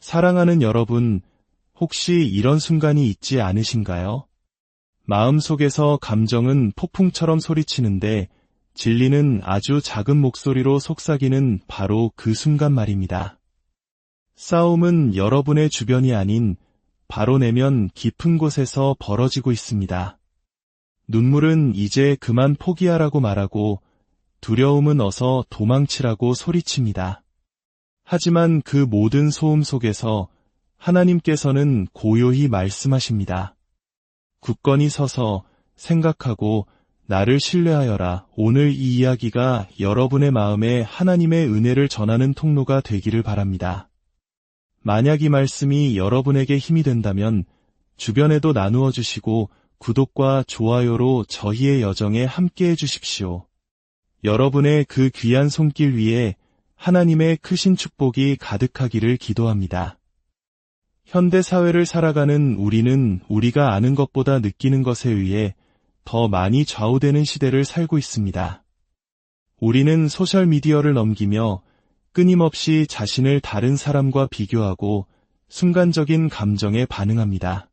사랑하는 여러분, 혹시 이런 순간이 있지 않으신가요? 마음속에서 감정은 폭풍처럼 소리치는데 진리는 아주 작은 목소리로 속삭이는 바로 그 순간 말입니다. 싸움은 여러분의 주변이 아닌 바로 내면 깊은 곳에서 벌어지고 있습니다. 눈물은 이제 그만 포기하라고 말하고 두려움은 어서 도망치라고 소리칩니다. 하지만 그 모든 소음 속에서 하나님께서는 고요히 말씀하십니다. 굳건히 서서 생각하고 나를 신뢰하여라. 오늘 이 이야기가 여러분의 마음에 하나님의 은혜를 전하는 통로가 되기를 바랍니다. 만약 이 말씀이 여러분에게 힘이 된다면 주변에도 나누어 주시고 구독과 좋아요로 저희의 여정에 함께해 주십시오. 여러분의 그 귀한 손길 위에 하나님의 크신 축복이 가득하기를 기도합니다. 현대 사회를 살아가는 우리는 우리가 아는 것보다 느끼는 것에 의해 더 많이 좌우되는 시대를 살고 있습니다. 우리는 소셜미디어를 넘기며 끊임없이 자신을 다른 사람과 비교하고 순간적인 감정에 반응합니다.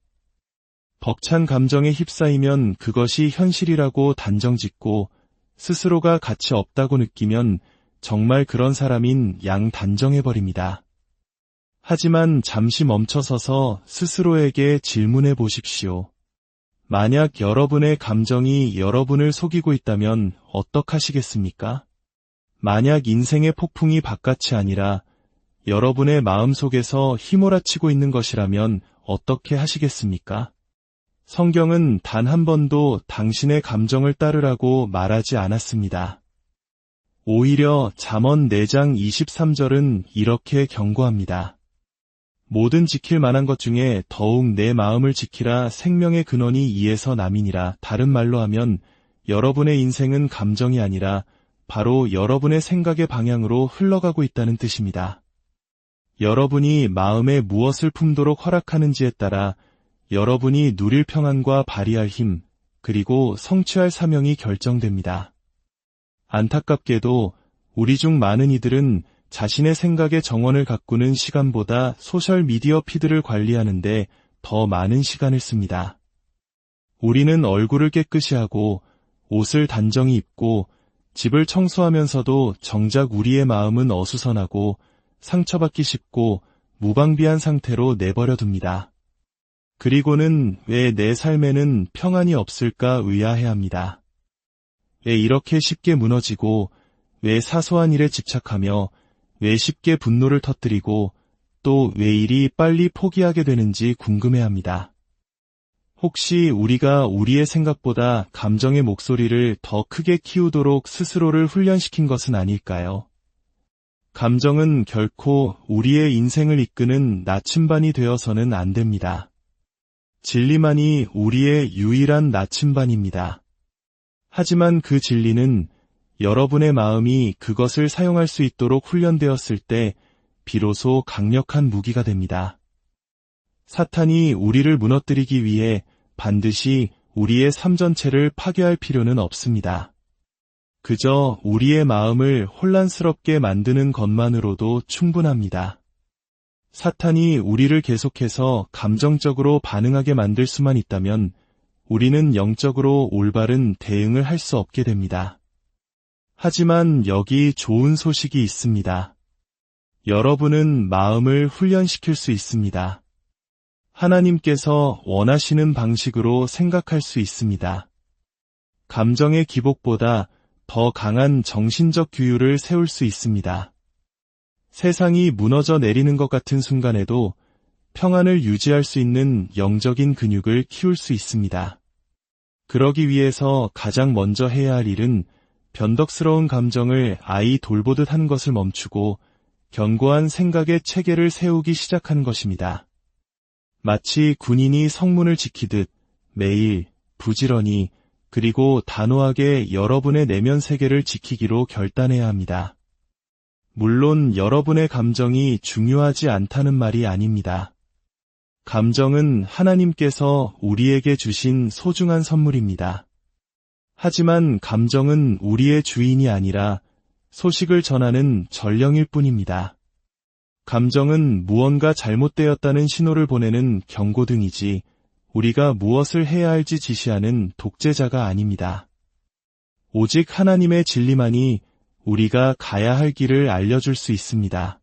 벅찬 감정에 휩싸이면 그것이 현실이라고 단정짓고 스스로가 가치 없다고 느끼면 정말 그런 사람인 양 단정해버립니다. 하지만 잠시 멈춰서서 스스로에게 질문해 보십시오. 만약 여러분의 감정이 여러분을 속이고 있다면 어떡하시겠습니까? 만약 인생의 폭풍이 바깥이 아니라 여러분의 마음속에서 휘몰아치고 있는 것이라면 어떻게 하시겠습니까? 성경은 단 한 번도 당신의 감정을 따르라고 말하지 않았습니다. 오히려 잠언 4장 23절은 이렇게 경고합니다. 모든 지킬 만한 것 중에 더욱 내 마음을 지키라. 생명의 근원이 이에서 남이니라. 다른 말로 하면 여러분의 인생은 감정이 아니라 바로 여러분의 생각의 방향으로 흘러가고 있다는 뜻입니다. 여러분이 마음에 무엇을 품도록 허락하는지에 따라 여러분이 누릴 평안과 발휘할 힘, 그리고 성취할 사명이 결정됩니다. 안타깝게도 우리 중 많은 이들은 자신의 생각의 정원을 가꾸는 시간보다 소셜미디어 피드를 관리하는데 더 많은 시간을 씁니다. 우리는 얼굴을 깨끗이 하고 옷을 단정히 입고 집을 청소하면서도 정작 우리의 마음은 어수선하고 상처받기 쉽고 무방비한 상태로 내버려 둡니다. 그리고는 왜 내 삶에는 평안이 없을까 의아해합니다. 왜 이렇게 쉽게 무너지고 왜 사소한 일에 집착하며 왜 쉽게 분노를 터뜨리고 또 왜 이리 빨리 포기하게 되는지 궁금해합니다. 혹시 우리가 우리의 생각보다 감정의 목소리를 더 크게 키우도록 스스로를 훈련시킨 것은 아닐까요? 감정은 결코 우리의 인생을 이끄는 나침반이 되어서는 안 됩니다. 진리만이 우리의 유일한 나침반입니다. 하지만 그 진리는 여러분의 마음이 그것을 사용할 수 있도록 훈련되었을 때 비로소 강력한 무기가 됩니다. 사탄이 우리를 무너뜨리기 위해 반드시 우리의 삶 전체를 파괴할 필요는 없습니다. 그저 우리의 마음을 혼란스럽게 만드는 것만으로도 충분합니다. 사탄이 우리를 계속해서 감정적으로 반응하게 만들 수만 있다면 우리는 영적으로 올바른 대응을 할 수 없게 됩니다. 하지만 여기 좋은 소식이 있습니다. 여러분은 마음을 훈련시킬 수 있습니다. 하나님께서 원하시는 방식으로 생각할 수 있습니다. 감정의 기복보다 더 강한 정신적 규율을 세울 수 있습니다. 세상이 무너져 내리는 것 같은 순간에도 평안을 유지할 수 있는 영적인 근육을 키울 수 있습니다. 그러기 위해서 가장 먼저 해야 할 일은 변덕스러운 감정을 아이 돌보듯 하는 것을 멈추고 견고한 생각의 체계를 세우기 시작하는 것입니다. 마치 군인이 성문을 지키듯 매일 부지런히 그리고 단호하게 여러분의 내면 세계를 지키기로 결단해야 합니다. 물론 여러분의 감정이 중요하지 않다는 말이 아닙니다. 감정은 하나님께서 우리에게 주신 소중한 선물입니다. 하지만 감정은 우리의 주인이 아니라 소식을 전하는 전령일 뿐입니다. 감정은 무언가 잘못되었다는 신호를 보내는 경고등이지 우리가 무엇을 해야 할지 지시하는 독재자가 아닙니다. 오직 하나님의 진리만이 우리가 가야 할 길을 알려줄 수 있습니다.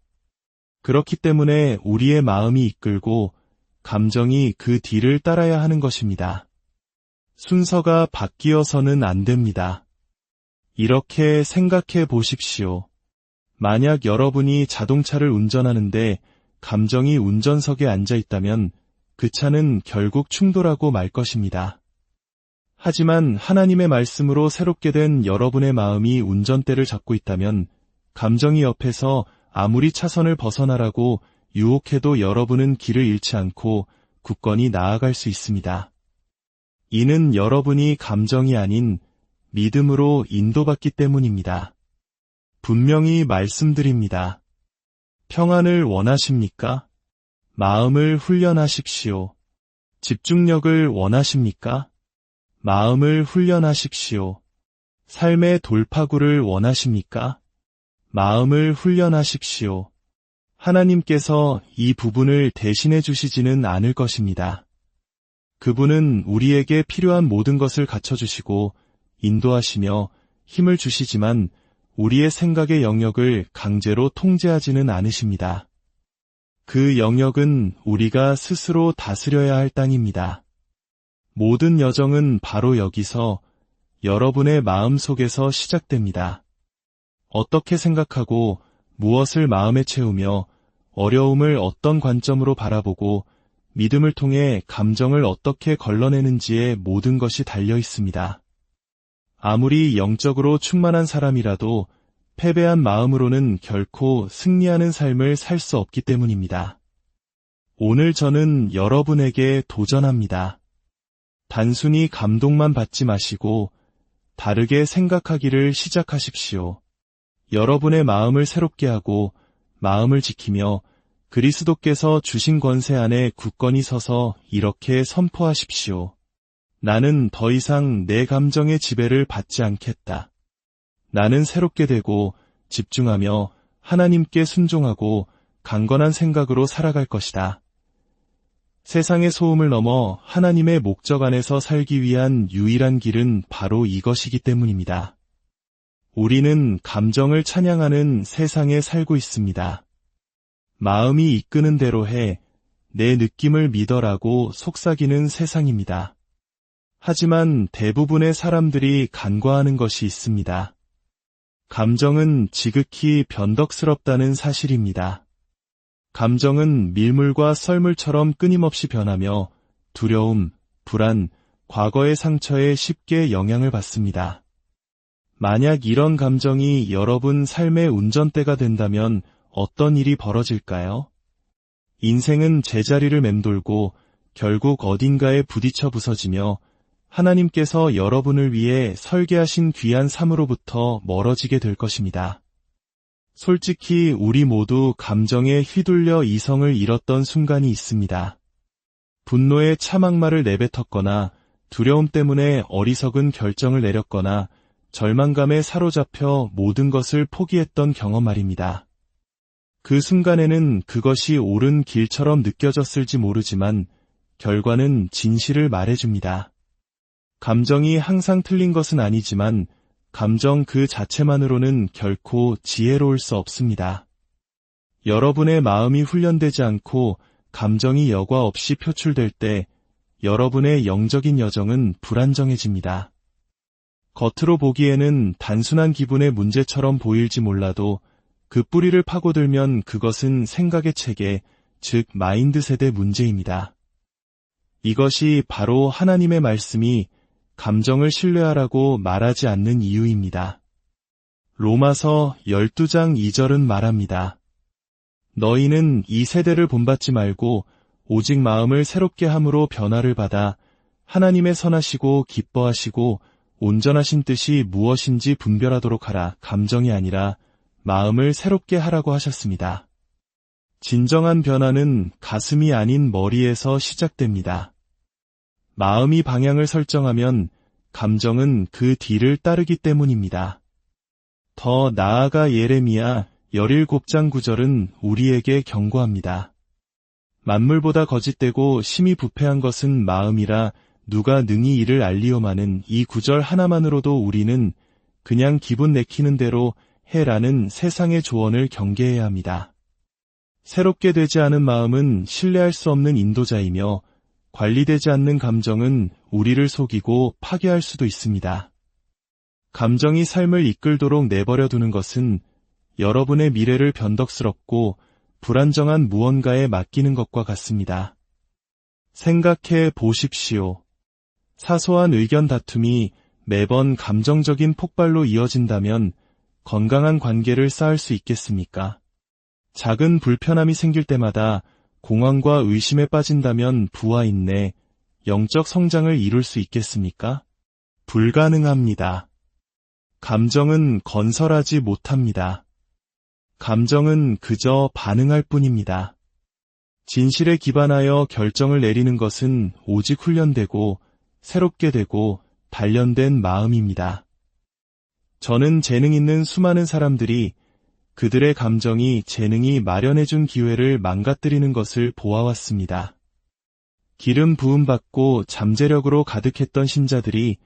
그렇기 때문에 우리의 마음이 이끌고 감정이 그 뒤를 따라야 하는 것입니다. 순서가 바뀌어서는 안 됩니다. 이렇게 생각해 보십시오. 만약 여러분이 자동차를 운전하는데 감정이 운전석에 앉아 있다면 그 차는 결국 충돌하고 말 것입니다. 하지만 하나님의 말씀으로 새롭게 된 여러분의 마음이 운전대를 잡고 있다면 감정이 옆에서 아무리 차선을 벗어나라고 유혹해도 여러분은 길을 잃지 않고 굳건히 나아갈 수 있습니다. 이는 여러분이 감정이 아닌 믿음으로 인도받기 때문입니다. 분명히 말씀드립니다. 평안을 원하십니까? 마음을 훈련하십시오. 집중력을 원하십니까? 마음을 훈련하십시오. 삶의 돌파구를 원하십니까? 마음을 훈련하십시오. 하나님께서 이 부분을 대신해 주시지는 않을 것입니다. 그분은 우리에게 필요한 모든 것을 갖춰주시고 인도하시며 힘을 주시지만 우리의 생각의 영역을 강제로 통제하지는 않으십니다. 그 영역은 우리가 스스로 다스려야 할 땅입니다. 모든 여정은 바로 여기서 여러분의 마음 속에서 시작됩니다. 어떻게 생각하고 무엇을 마음에 채우며 어려움을 어떤 관점으로 바라보고 믿음을 통해 감정을 어떻게 걸러내는지에 모든 것이 달려 있습니다. 아무리 영적으로 충만한 사람이라도 패배한 마음으로는 결코 승리하는 삶을 살 수 없기 때문입니다. 오늘 저는 여러분에게 도전합니다. 단순히 감동만 받지 마시고 다르게 생각하기를 시작하십시오. 여러분의 마음을 새롭게 하고 마음을 지키며 그리스도께서 주신 권세 안에 굳건히 서서 이렇게 선포하십시오. 나는 더 이상 내 감정의 지배를 받지 않겠다. 나는 새롭게 되고 집중하며 하나님께 순종하고 강건한 생각으로 살아갈 것이다. 세상의 소음을 넘어 하나님의 목적 안에서 살기 위한 유일한 길은 바로 이것이기 때문입니다. 우리는 감정을 찬양하는 세상에 살고 있습니다. 마음이 이끄는 대로 해, 내 느낌을 믿어라고 속삭이는 세상입니다. 하지만 대부분의 사람들이 간과하는 것이 있습니다. 감정은 지극히 변덕스럽다는 사실입니다. 감정은 밀물과 썰물처럼 끊임없이 변하며 두려움, 불안, 과거의 상처에 쉽게 영향을 받습니다. 만약 이런 감정이 여러분 삶의 운전대가 된다면 어떤 일이 벌어질까요? 인생은 제자리를 맴돌고 결국 어딘가에 부딪혀 부서지며 하나님께서 여러분을 위해 설계하신 귀한 삶으로부터 멀어지게 될 것입니다. 솔직히 우리 모두 감정에 휘둘려 이성을 잃었던 순간이 있습니다. 분노의 차막말을 내뱉었거나 두려움 때문에 어리석은 결정을 내렸거나 절망감에 사로잡혀 모든 것을 포기했던 경험 말입니다. 그 순간에는 그것이 옳은 길처럼 느껴졌을지 모르지만 결과는 진실을 말해줍니다. 감정이 항상 틀린 것은 아니지만 감정 그 자체만으로는 결코 지혜로울 수 없습니다. 여러분의 마음이 훈련되지 않고 감정이 여과 없이 표출될 때 여러분의 영적인 여정은 불안정해집니다. 겉으로 보기에는 단순한 기분의 문제처럼 보일지 몰라도 그 뿌리를 파고들면 그것은 생각의 체계, 즉 마인드셋의 문제입니다. 이것이 바로 하나님의 말씀이 감정을 신뢰하라고 말하지 않는 이유입니다. 로마서 12장 2절은 말합니다. 너희는 이 세대를 본받지 말고 오직 마음을 새롭게 함으로 변화를 받아 하나님의 선하시고 기뻐하시고 온전하신 뜻이 무엇인지 분별하도록 하라. 감정이 아니라 마음을 새롭게 하라고 하셨습니다. 진정한 변화는 가슴이 아닌 머리에서 시작됩니다. 마음이 방향을 설정하면 감정은 그 뒤를 따르기 때문입니다. 더 나아가 예레미야 17장 9절은 우리에게 경고합니다. 만물보다 거짓되고 심히 부패한 것은 마음이라 누가 능히 이를 알리오마는 이 구절 하나만으로도 우리는 그냥 기분 내키는 대로 해라는 세상의 조언을 경계해야 합니다. 새롭게 되지 않은 마음은 신뢰할 수 없는 인도자이며 관리되지 않는 감정은 우리를 속이고 파괴할 수도 있습니다. 감정이 삶을 이끌도록 내버려 두는 것은 여러분의 미래를 변덕스럽고 불안정한 무언가에 맡기는 것과 같습니다. 생각해 보십시오. 사소한 의견 다툼이 매번 감정적인 폭발로 이어진다면 건강한 관계를 쌓을 수 있겠습니까? 작은 불편함이 생길 때마다 공황과 의심에 빠진다면 부와 인내, 영적 성장을 이룰 수 있겠습니까? 불가능합니다. 감정은 건설하지 못합니다. 감정은 그저 반응할 뿐입니다. 진실에 기반하여 결정을 내리는 것은 오직 훈련되고 새롭게 되고 단련된 마음입니다. 저는 재능 있는 수많은 사람들이 그들의 감정이 재능이 마련해준 기회를 망가뜨리는 것을 보아왔습니다. 기름 부음받고 잠재력으로 가득했던 신자들이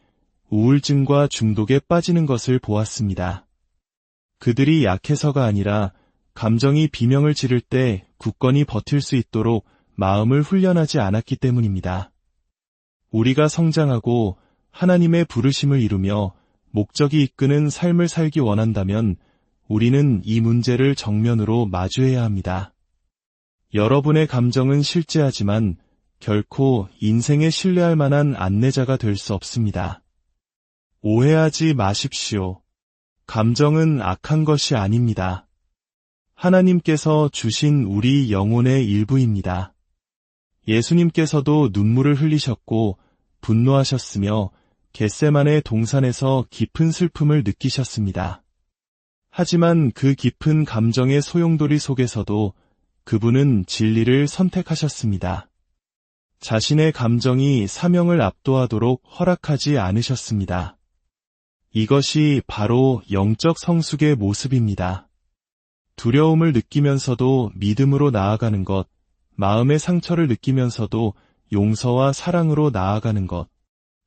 우울증과 중독에 빠지는 것을 보았습니다. 그들이 약해서가 아니라 감정이 비명을 지를 때 굳건히 버틸 수 있도록 마음을 훈련하지 않았기 때문입니다. 우리가 성장하고 하나님의 부르심을 이루며 목적이 이끄는 삶을 살기 원한다면 우리는 이 문제를 정면으로 마주해야 합니다. 여러분의 감정은 실제하지만 결코 인생에 신뢰할 만한 안내자가 될 수 없습니다. 오해하지 마십시오. 감정은 악한 것이 아닙니다. 하나님께서 주신 우리 영혼의 일부입니다. 예수님께서도 눈물을 흘리셨고 분노하셨으며 겟세마네 동산에서 깊은 슬픔을 느끼셨습니다. 하지만 그 깊은 감정의 소용돌이 속에서도 그분은 진리를 선택하셨습니다. 자신의 감정이 사명을 압도하도록 허락하지 않으셨습니다. 이것이 바로 영적 성숙의 모습입니다. 두려움을 느끼면서도 믿음으로 나아가는 것, 마음의 상처를 느끼면서도 용서와 사랑으로 나아가는 것,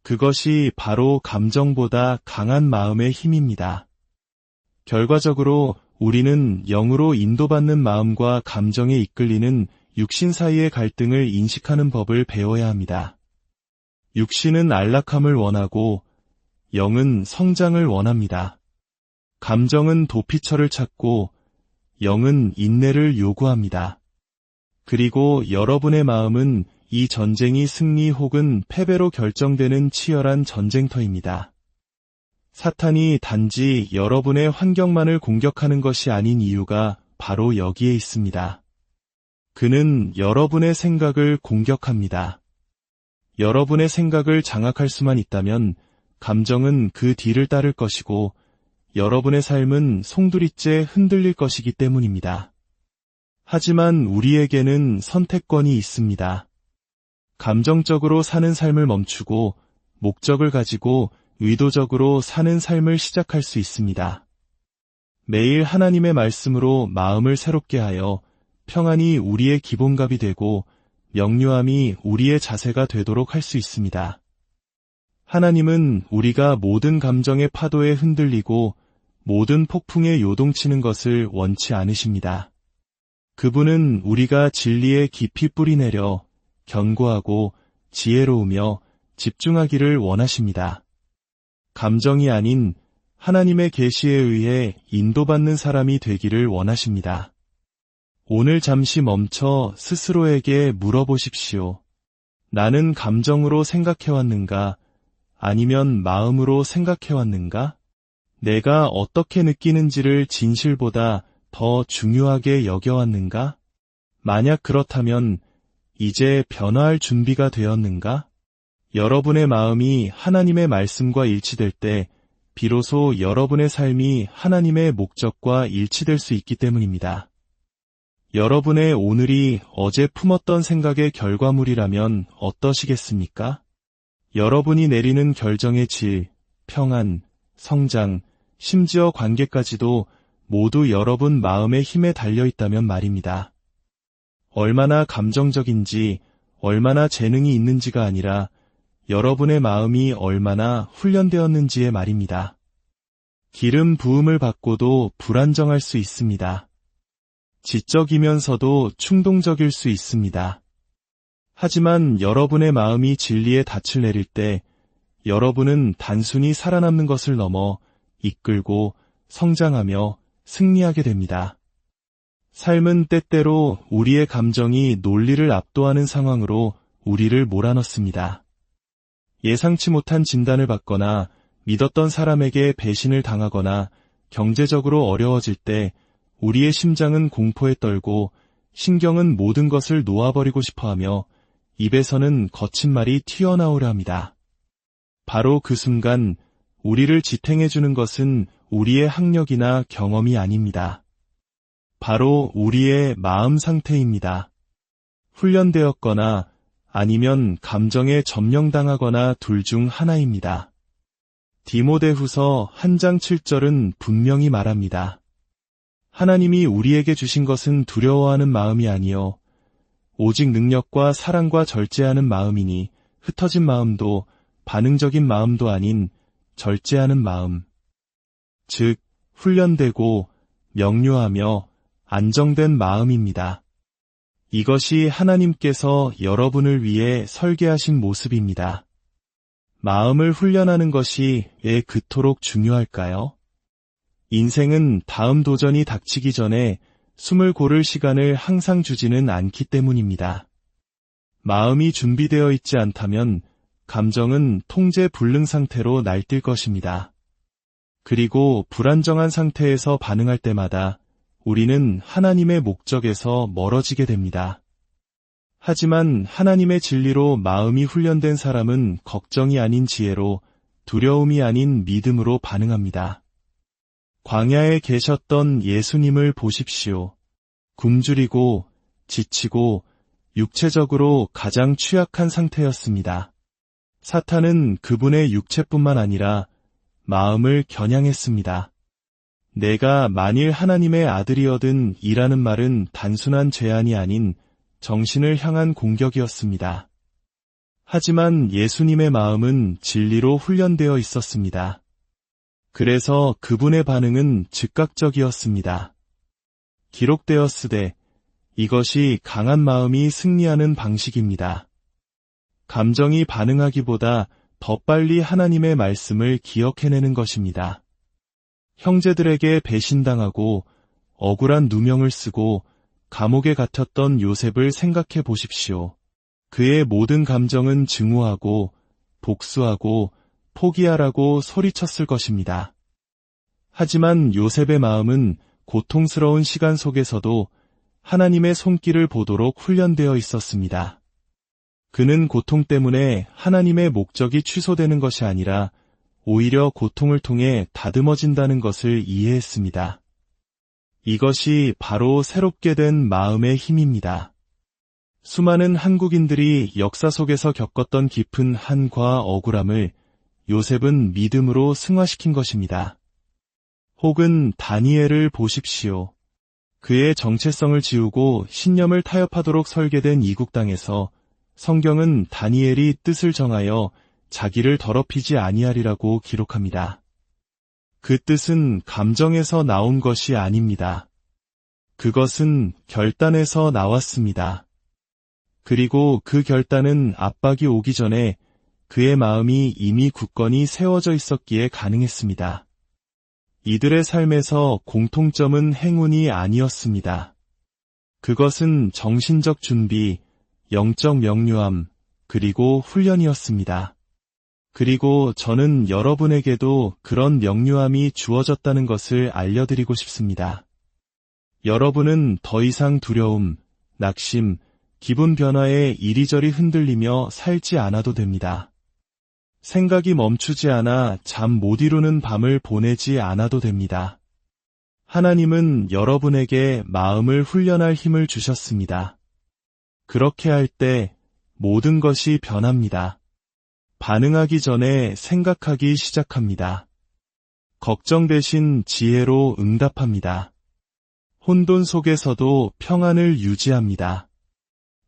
그것이 바로 감정보다 강한 마음의 힘입니다. 결과적으로 우리는 영으로 인도받는 마음과 감정에 이끌리는 육신 사이의 갈등을 인식하는 법을 배워야 합니다. 육신은 안락함을 원하고 영은 성장을 원합니다. 감정은 도피처를 찾고 영은 인내를 요구합니다. 그리고 여러분의 마음은 이 전쟁이 승리 혹은 패배로 결정되는 치열한 전쟁터입니다. 사탄이 단지 여러분의 환경만을 공격하는 것이 아닌 이유가 바로 여기에 있습니다. 그는 여러분의 생각을 공격합니다. 여러분의 생각을 장악할 수만 있다면 감정은 그 뒤를 따를 것이고 여러분의 삶은 송두리째 흔들릴 것이기 때문입니다. 하지만 우리에게는 선택권이 있습니다. 감정적으로 사는 삶을 멈추고 목적을 가지고 의도적으로 사는 삶을 시작할 수 있습니다. 매일 하나님의 말씀으로 마음을 새롭게 하여 평안이 우리의 기본값이 되고 명료함이 우리의 자세가 되도록 할 수 있습니다. 하나님은 우리가 모든 감정의 파도에 흔들리고 모든 폭풍에 요동치는 것을 원치 않으십니다. 그분은 우리가 진리에 깊이 뿌리내려 견고하고 지혜로우며 집중하기를 원하십니다. 감정이 아닌 하나님의 계시에 의해 인도받는 사람이 되기를 원하십니다. 오늘 잠시 멈춰 스스로에게 물어보십시오. 나는 감정으로 생각해왔는가? 아니면 마음으로 생각해왔는가? 내가 어떻게 느끼는지를 진실보다 더 중요하게 여겨왔는가? 만약 그렇다면 이제 변화할 준비가 되었는가? 여러분의 마음이 하나님의 말씀과 일치될 때 비로소 여러분의 삶이 하나님의 목적과 일치될 수 있기 때문입니다. 여러분의 오늘이 어제 품었던 생각의 결과물이라면 어떠시겠습니까? 여러분이 내리는 결정의 질, 평안, 성장, 심지어 관계까지도 모두 여러분 마음의 힘에 달려 있다면 말입니다. 얼마나 감정적인지, 얼마나 재능이 있는지가 아니라 여러분의 마음이 얼마나 훈련되었는지의 말입니다. 기름 부음을 받고도 불안정할 수 있습니다. 지적이면서도 충동적일 수 있습니다. 하지만 여러분의 마음이 진리의 닻을 내릴 때 여러분은 단순히 살아남는 것을 넘어 이끌고 성장하며 승리하게 됩니다. 삶은 때때로 우리의 감정이 논리를 압도하는 상황으로 우리를 몰아넣습니다. 예상치 못한 진단을 받거나 믿었던 사람에게 배신을 당하거나 경제적으로 어려워질 때 우리의 심장은 공포에 떨고 신경은 모든 것을 놓아버리고 싶어하며 입에서는 거친 말이 튀어나오려 합니다. 바로 그 순간 우리를 지탱해주는 것은 우리의 학력이나 경험이 아닙니다. 바로 우리의 마음 상태입니다. 훈련되었거나 아니면 감정에 점령당하거나 둘 중 하나입니다. 디모데후서 1장 7절은 분명히 말합니다. 하나님이 우리에게 주신 것은 두려워하는 마음이 아니요 오직 능력과 사랑과 절제하는 마음이니 흩어진 마음도 반응적인 마음도 아닌 절제하는 마음, 즉 훈련되고 명료하며 안정된 마음입니다. 이것이 하나님께서 여러분을 위해 설계하신 모습입니다. 마음을 훈련하는 것이 왜 그토록 중요할까요? 인생은 다음 도전이 닥치기 전에 숨을 고를 시간을 항상 주지는 않기 때문입니다. 마음이 준비되어 있지 않다면 감정은 통제 불능 상태로 날뛸 것입니다. 그리고 불안정한 상태에서 반응할 때마다 우리는 하나님의 목적에서 멀어지게 됩니다. 하지만 하나님의 진리로 마음이 훈련된 사람은 걱정이 아닌 지혜로, 두려움이 아닌 믿음으로 반응합니다. 광야에 계셨던 예수님을 보십시오. 굶주리고 지치고 육체적으로 가장 취약한 상태였습니다. 사탄은 그분의 육체뿐만 아니라 마음을 겨냥했습니다. 내가 만일 하나님의 아들이어든 이라는 말은 단순한 제안이 아닌 정신을 향한 공격이었습니다. 하지만 예수님의 마음은 진리로 훈련되어 있었습니다. 그래서 그분의 반응은 즉각적이었습니다. 기록되었으되 이것이 강한 마음이 승리하는 방식입니다. 감정이 반응하기보다 더 빨리 하나님의 말씀을 기억해내는 것입니다. 형제들에게 배신당하고 억울한 누명을 쓰고 감옥에 갇혔던 요셉을 생각해 보십시오. 그의 모든 감정은 증오하고 복수하고 포기하라고 소리쳤을 것입니다. 하지만 요셉의 마음은 고통스러운 시간 속에서도 하나님의 손길을 보도록 훈련되어 있었습니다. 그는 고통 때문에 하나님의 목적이 취소되는 것이 아니라 오히려 고통을 통해 다듬어진다는 것을 이해했습니다. 이것이 바로 새롭게 된 마음의 힘입니다. 수많은 한국인들이 역사 속에서 겪었던 깊은 한과 억울함을 요셉은 믿음으로 승화시킨 것입니다. 혹은 다니엘을 보십시오. 그의 정체성을 지우고 신념을 타협하도록 설계된 이국 땅에서 성경은 다니엘이 뜻을 정하여 자기를 더럽히지 아니하리라고 기록합니다. 그 뜻은 감정에서 나온 것이 아닙니다. 그것은 결단에서 나왔습니다. 그리고 그 결단은 압박이 오기 전에 그의 마음이 이미 굳건히 세워져 있었기에 가능했습니다. 이들의 삶에서 공통점은 행운이 아니었습니다. 그것은 정신적 준비, 영적 명료함, 그리고 훈련이었습니다. 그리고 저는 여러분에게도 그런 명료함이 주어졌다는 것을 알려드리고 싶습니다. 여러분은 더 이상 두려움, 낙심, 기분 변화에 이리저리 흔들리며 살지 않아도 됩니다. 생각이 멈추지 않아 잠 못 이루는 밤을 보내지 않아도 됩니다. 하나님은 여러분에게 마음을 훈련할 힘을 주셨습니다. 그렇게 할 때 모든 것이 변합니다. 반응하기 전에 생각하기 시작합니다. 걱정 대신 지혜로 응답합니다. 혼돈 속에서도 평안을 유지합니다.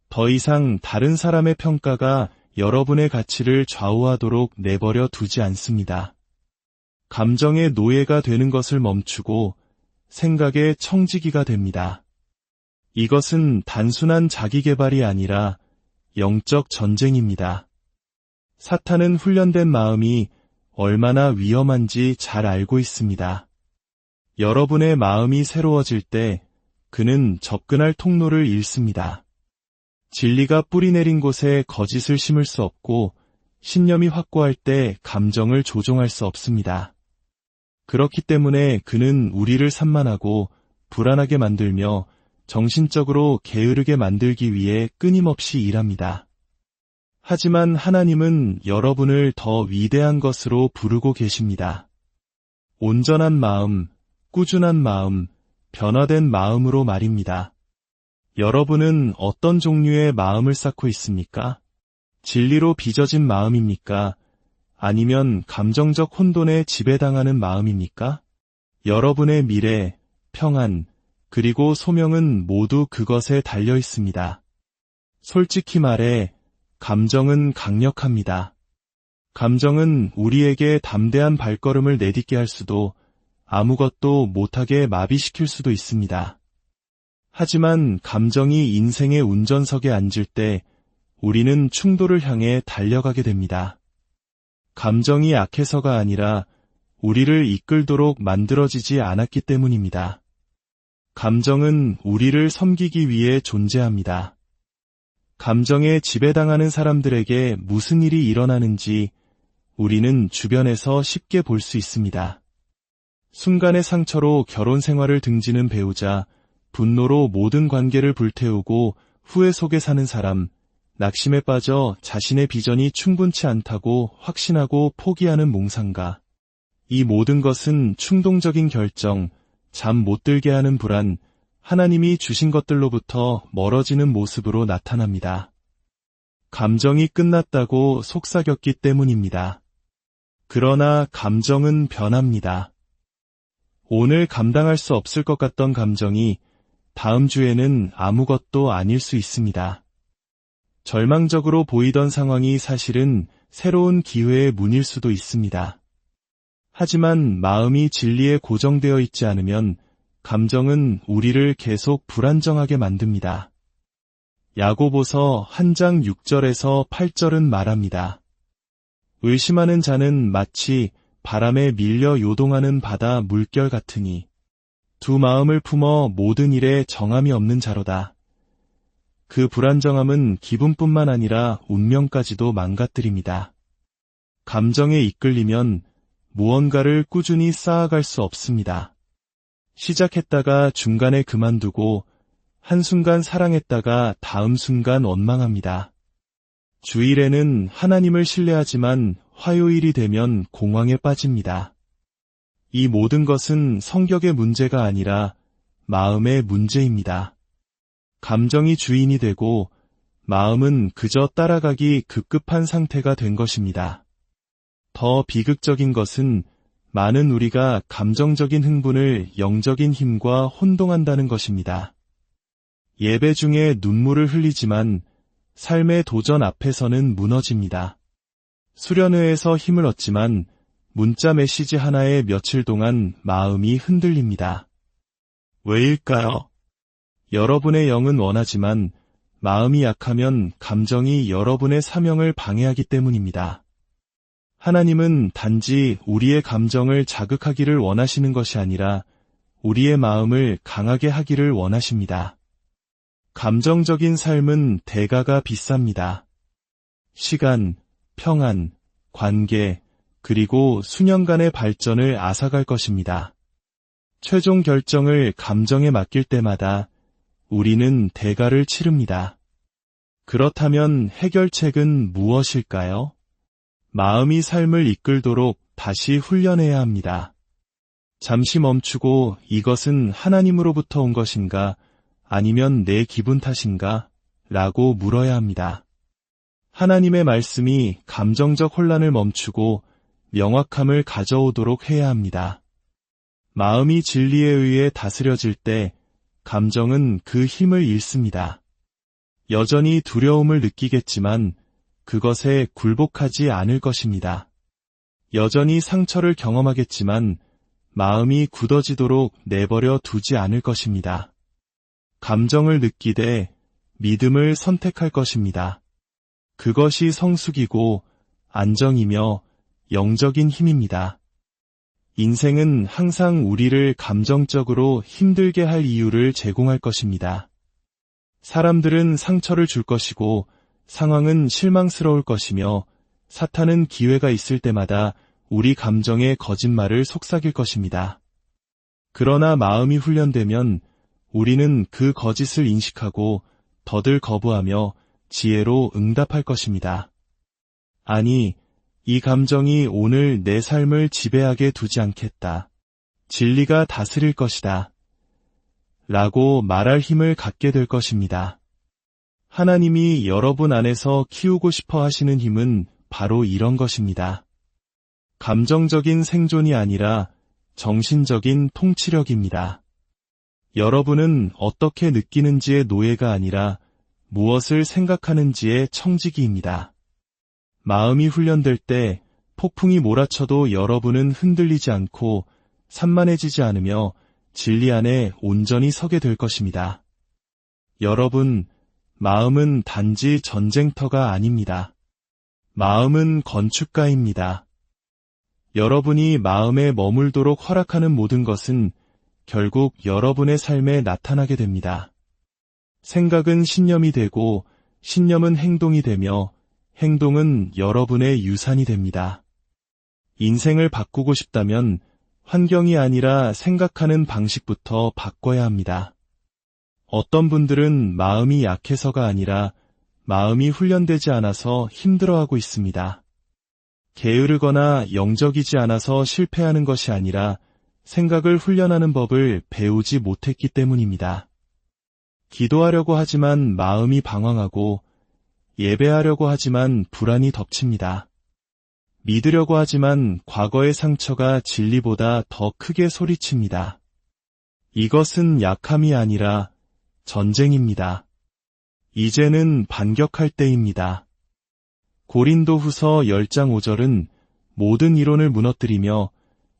더 이상 다른 사람의 평가가 여러분의 가치를 좌우하도록 내버려 두지 않습니다. 감정의 노예가 되는 것을 멈추고 생각의 청지기가 됩니다. 이것은 단순한 자기계발이 아니라 영적 전쟁입니다. 사탄은 훈련된 마음이 얼마나 위험한지 잘 알고 있습니다. 여러분의 마음이 새로워질 때 그는 접근할 통로를 잃습니다. 진리가 뿌리 내린 곳에 거짓을 심을 수 없고 신념이 확고할 때 감정을 조종할 수 없습니다. 그렇기 때문에 그는 우리를 산만하고 불안하게 만들며 정신적으로 게으르게 만들기 위해 끊임없이 일합니다. 하지만 하나님은 여러분을 더 위대한 것으로 부르고 계십니다. 온전한 마음, 꾸준한 마음, 변화된 마음으로 말입니다. 여러분은 어떤 종류의 마음을 쌓고 있습니까? 진리로 빚어진 마음입니까? 아니면 감정적 혼돈에 지배당하는 마음입니까? 여러분의 미래, 평안, 그리고 소명은 모두 그것에 달려 있습니다. 솔직히 말해, 감정은 강력합니다. 감정은 우리에게 담대한 발걸음을 내딛게 할 수도 아무것도 못하게 마비시킬 수도 있습니다. 하지만 감정이 인생의 운전석에 앉을 때 우리는 충돌을 향해 달려가게 됩니다. 감정이 약해서가 아니라 우리를 이끌도록 만들어지지 않았기 때문입니다. 감정은 우리를 섬기기 위해 존재합니다. 감정에 지배당하는 사람들에게 무슨 일이 일어나는지 우리는 주변에서 쉽게 볼 수 있습니다. 순간의 상처로 결혼 생활을 등지는 배우자, 분노로 모든 관계를 불태우고 후회 속에 사는 사람, 낙심에 빠져 자신의 비전이 충분치 않다고 확신하고 포기하는 몽상가. 이 모든 것은 충동적인 결정, 잠 못 들게 하는 불안, 하나님이 주신 것들로부터 멀어지는 모습으로 나타납니다. 감정이 끝났다고 속삭였기 때문입니다. 그러나 감정은 변합니다. 오늘 감당할 수 없을 것 같던 감정이 다음 주에는 아무것도 아닐 수 있습니다. 절망적으로 보이던 상황이 사실은 새로운 기회의 문일 수도 있습니다. 하지만 마음이 진리에 고정되어 있지 않으면 감정은 우리를 계속 불안정하게 만듭니다. 야고보서 1장 6절에서 8절은 말합니다. 의심하는 자는 마치 바람에 밀려 요동하는 바다 물결 같으니 두 마음을 품어 모든 일에 정함이 없는 자로다. 그 불안정함은 기분뿐만 아니라 운명까지도 망가뜨립니다. 감정에 이끌리면 무언가를 꾸준히 쌓아갈 수 없습니다. 시작했다가 중간에 그만두고 한순간 사랑했다가 다음 순간 원망합니다. 주일에는 하나님을 신뢰하지만 화요일이 되면 공황에 빠집니다. 이 모든 것은 성격의 문제가 아니라 마음의 문제입니다. 감정이 주인이 되고 마음은 그저 따라가기 급급한 상태가 된 것입니다. 더 비극적인 것은 많은 우리가 감정적인 흥분을 영적인 힘과 혼동한다는 것입니다. 예배 중에 눈물을 흘리지만 삶의 도전 앞에서는 무너집니다. 수련회에서 힘을 얻지만 문자 메시지 하나에 며칠 동안 마음이 흔들립니다. 왜일까요? 여러분의 영은 원하지만 마음이 약하면 감정이 여러분의 사명을 방해하기 때문입니다. 하나님은 단지 우리의 감정을 자극하기를 원하시는 것이 아니라 우리의 마음을 강하게 하기를 원하십니다. 감정적인 삶은 대가가 비쌉니다. 시간, 평안, 관계, 그리고 수년간의 발전을 앗아갈 것입니다. 최종 결정을 감정에 맡길 때마다 우리는 대가를 치릅니다. 그렇다면 해결책은 무엇일까요? 마음이 삶을 이끌도록 다시 훈련해야 합니다. 잠시 멈추고 이것은 하나님으로부터 온 것인가 아니면 내 기분 탓인가? 라고 물어야 합니다. 하나님의 말씀이 감정적 혼란을 멈추고 명확함을 가져오도록 해야 합니다. 마음이 진리에 의해 다스려질 때 감정은 그 힘을 잃습니다. 여전히 두려움을 느끼겠지만 그것에 굴복하지 않을 것입니다. 여전히 상처를 경험하겠지만 마음이 굳어지도록 내버려 두지 않을 것입니다. 감정을 느끼되 믿음을 선택할 것입니다. 그것이 성숙이고 안정이며 영적인 힘입니다. 인생은 항상 우리를 감정적으로 힘들게 할 이유를 제공할 것입니다. 사람들은 상처를 줄 것이고 상황은 실망스러울 것이며 사탄은 기회가 있을 때마다 우리 감정의 거짓말을 속삭일 것입니다. 그러나 마음이 훈련되면 우리는 그 거짓을 인식하고 더들 거부하며 지혜로 응답할 것입니다. 아니, 이 감정이 오늘 내 삶을 지배하게 두지 않겠다. 진리가 다스릴 것이다. 라고 말할 힘을 갖게 될 것입니다. 하나님이 여러분 안에서 키우고 싶어 하시는 힘은 바로 이런 것입니다. 감정적인 생존이 아니라 정신적인 통치력입니다. 여러분은 어떻게 느끼는지의 노예가 아니라 무엇을 생각하는지의 청지기입니다. 마음이 훈련될 때 폭풍이 몰아쳐도 여러분은 흔들리지 않고 산만해지지 않으며 진리 안에 온전히 서게 될 것입니다. 여러분, 마음은 단지 전쟁터가 아닙니다. 마음은 건축가입니다. 여러분이 마음에 머물도록 허락하는 모든 것은 결국 여러분의 삶에 나타나게 됩니다. 생각은 신념이 되고 신념은 행동이 되며 행동은 여러분의 유산이 됩니다. 인생을 바꾸고 싶다면 환경이 아니라 생각하는 방식부터 바꿔야 합니다. 어떤 분들은 마음이 약해서가 아니라 마음이 훈련되지 않아서 힘들어하고 있습니다. 게으르거나 영적이지 않아서 실패하는 것이 아니라 생각을 훈련하는 법을 배우지 못했기 때문입니다. 기도하려고 하지만 마음이 방황하고 예배하려고 하지만 불안이 덮칩니다. 믿으려고 하지만 과거의 상처가 진리보다 더 크게 소리칩니다. 이것은 약함이 아니라 전쟁입니다. 이제는 반격할 때입니다. 고린도후서 10장 5절은 모든 이론을 무너뜨리며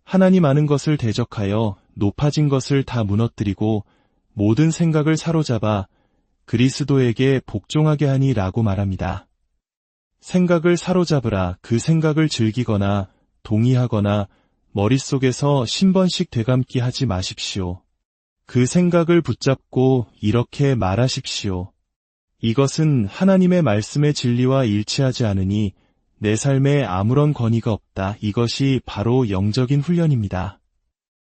하나님 아는 것을 대적하여 높아진 것을 다 무너뜨리고 모든 생각을 사로잡아 그리스도에게 복종하게 하니 라고 말합니다. 생각을 사로잡으라. 그 생각을 즐기거나 동의하거나 머릿속에서 신번씩 되감기 하지 마십시오. 그 생각을 붙잡고 이렇게 말하십시오. 이것은 하나님의 말씀의 진리와 일치하지 않으니 내 삶에 아무런 권위가 없다. 이것이 바로 영적인 훈련입니다.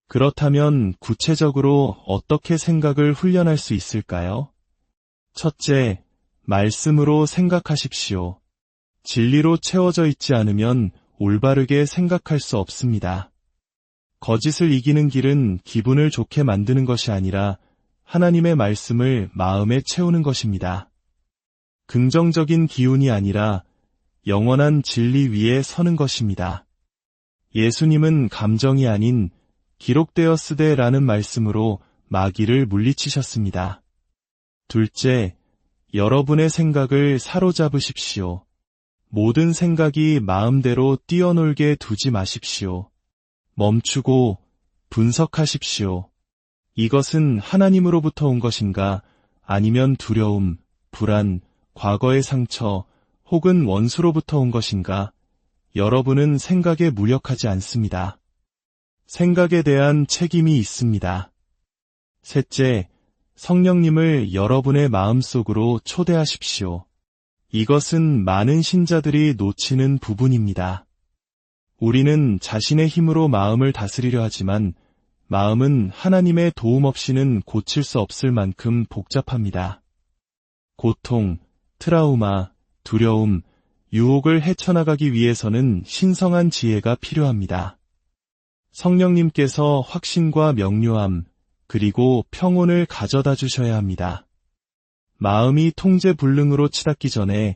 그렇다면 구체적으로 어떻게 생각을 훈련할 수 있을까요? 첫째, 말씀으로 생각하십시오. 진리로 채워져 있지 않으면 올바르게 생각할 수 없습니다. 거짓을 이기는 길은 기분을 좋게 만드는 것이 아니라 하나님의 말씀을 마음에 채우는 것입니다. 긍정적인 기운이 아니라 영원한 진리 위에 서는 것입니다. 예수님은 감정이 아닌 기록되었으되 라는 말씀으로 마귀를 물리치셨습니다. 둘째, 여러분의 생각을 사로잡으십시오. 모든 생각이 마음대로 뛰어놀게 두지 마십시오. 멈추고 분석하십시오. 이것은 하나님으로부터 온 것인가 아니면 두려움, 불안, 과거의 상처 혹은 원수로부터 온 것인가? 여러분은 생각에 무력하지 않습니다. 생각에 대한 책임이 있습니다. 셋째, 성령님을 여러분의 마음속으로 초대하십시오. 이것은 많은 신자들이 놓치는 부분입니다. 우리는 자신의 힘으로 마음을 다스리려 하지만 마음은 하나님의 도움 없이는 고칠 수 없을 만큼 복잡합니다. 고통, 트라우마, 두려움, 유혹을 헤쳐나가기 위해서는 신성한 지혜가 필요합니다. 성령님께서 확신과 명료함, 그리고 평온을 가져다 주셔야 합니다. 마음이 통제불능으로 치닫기 전에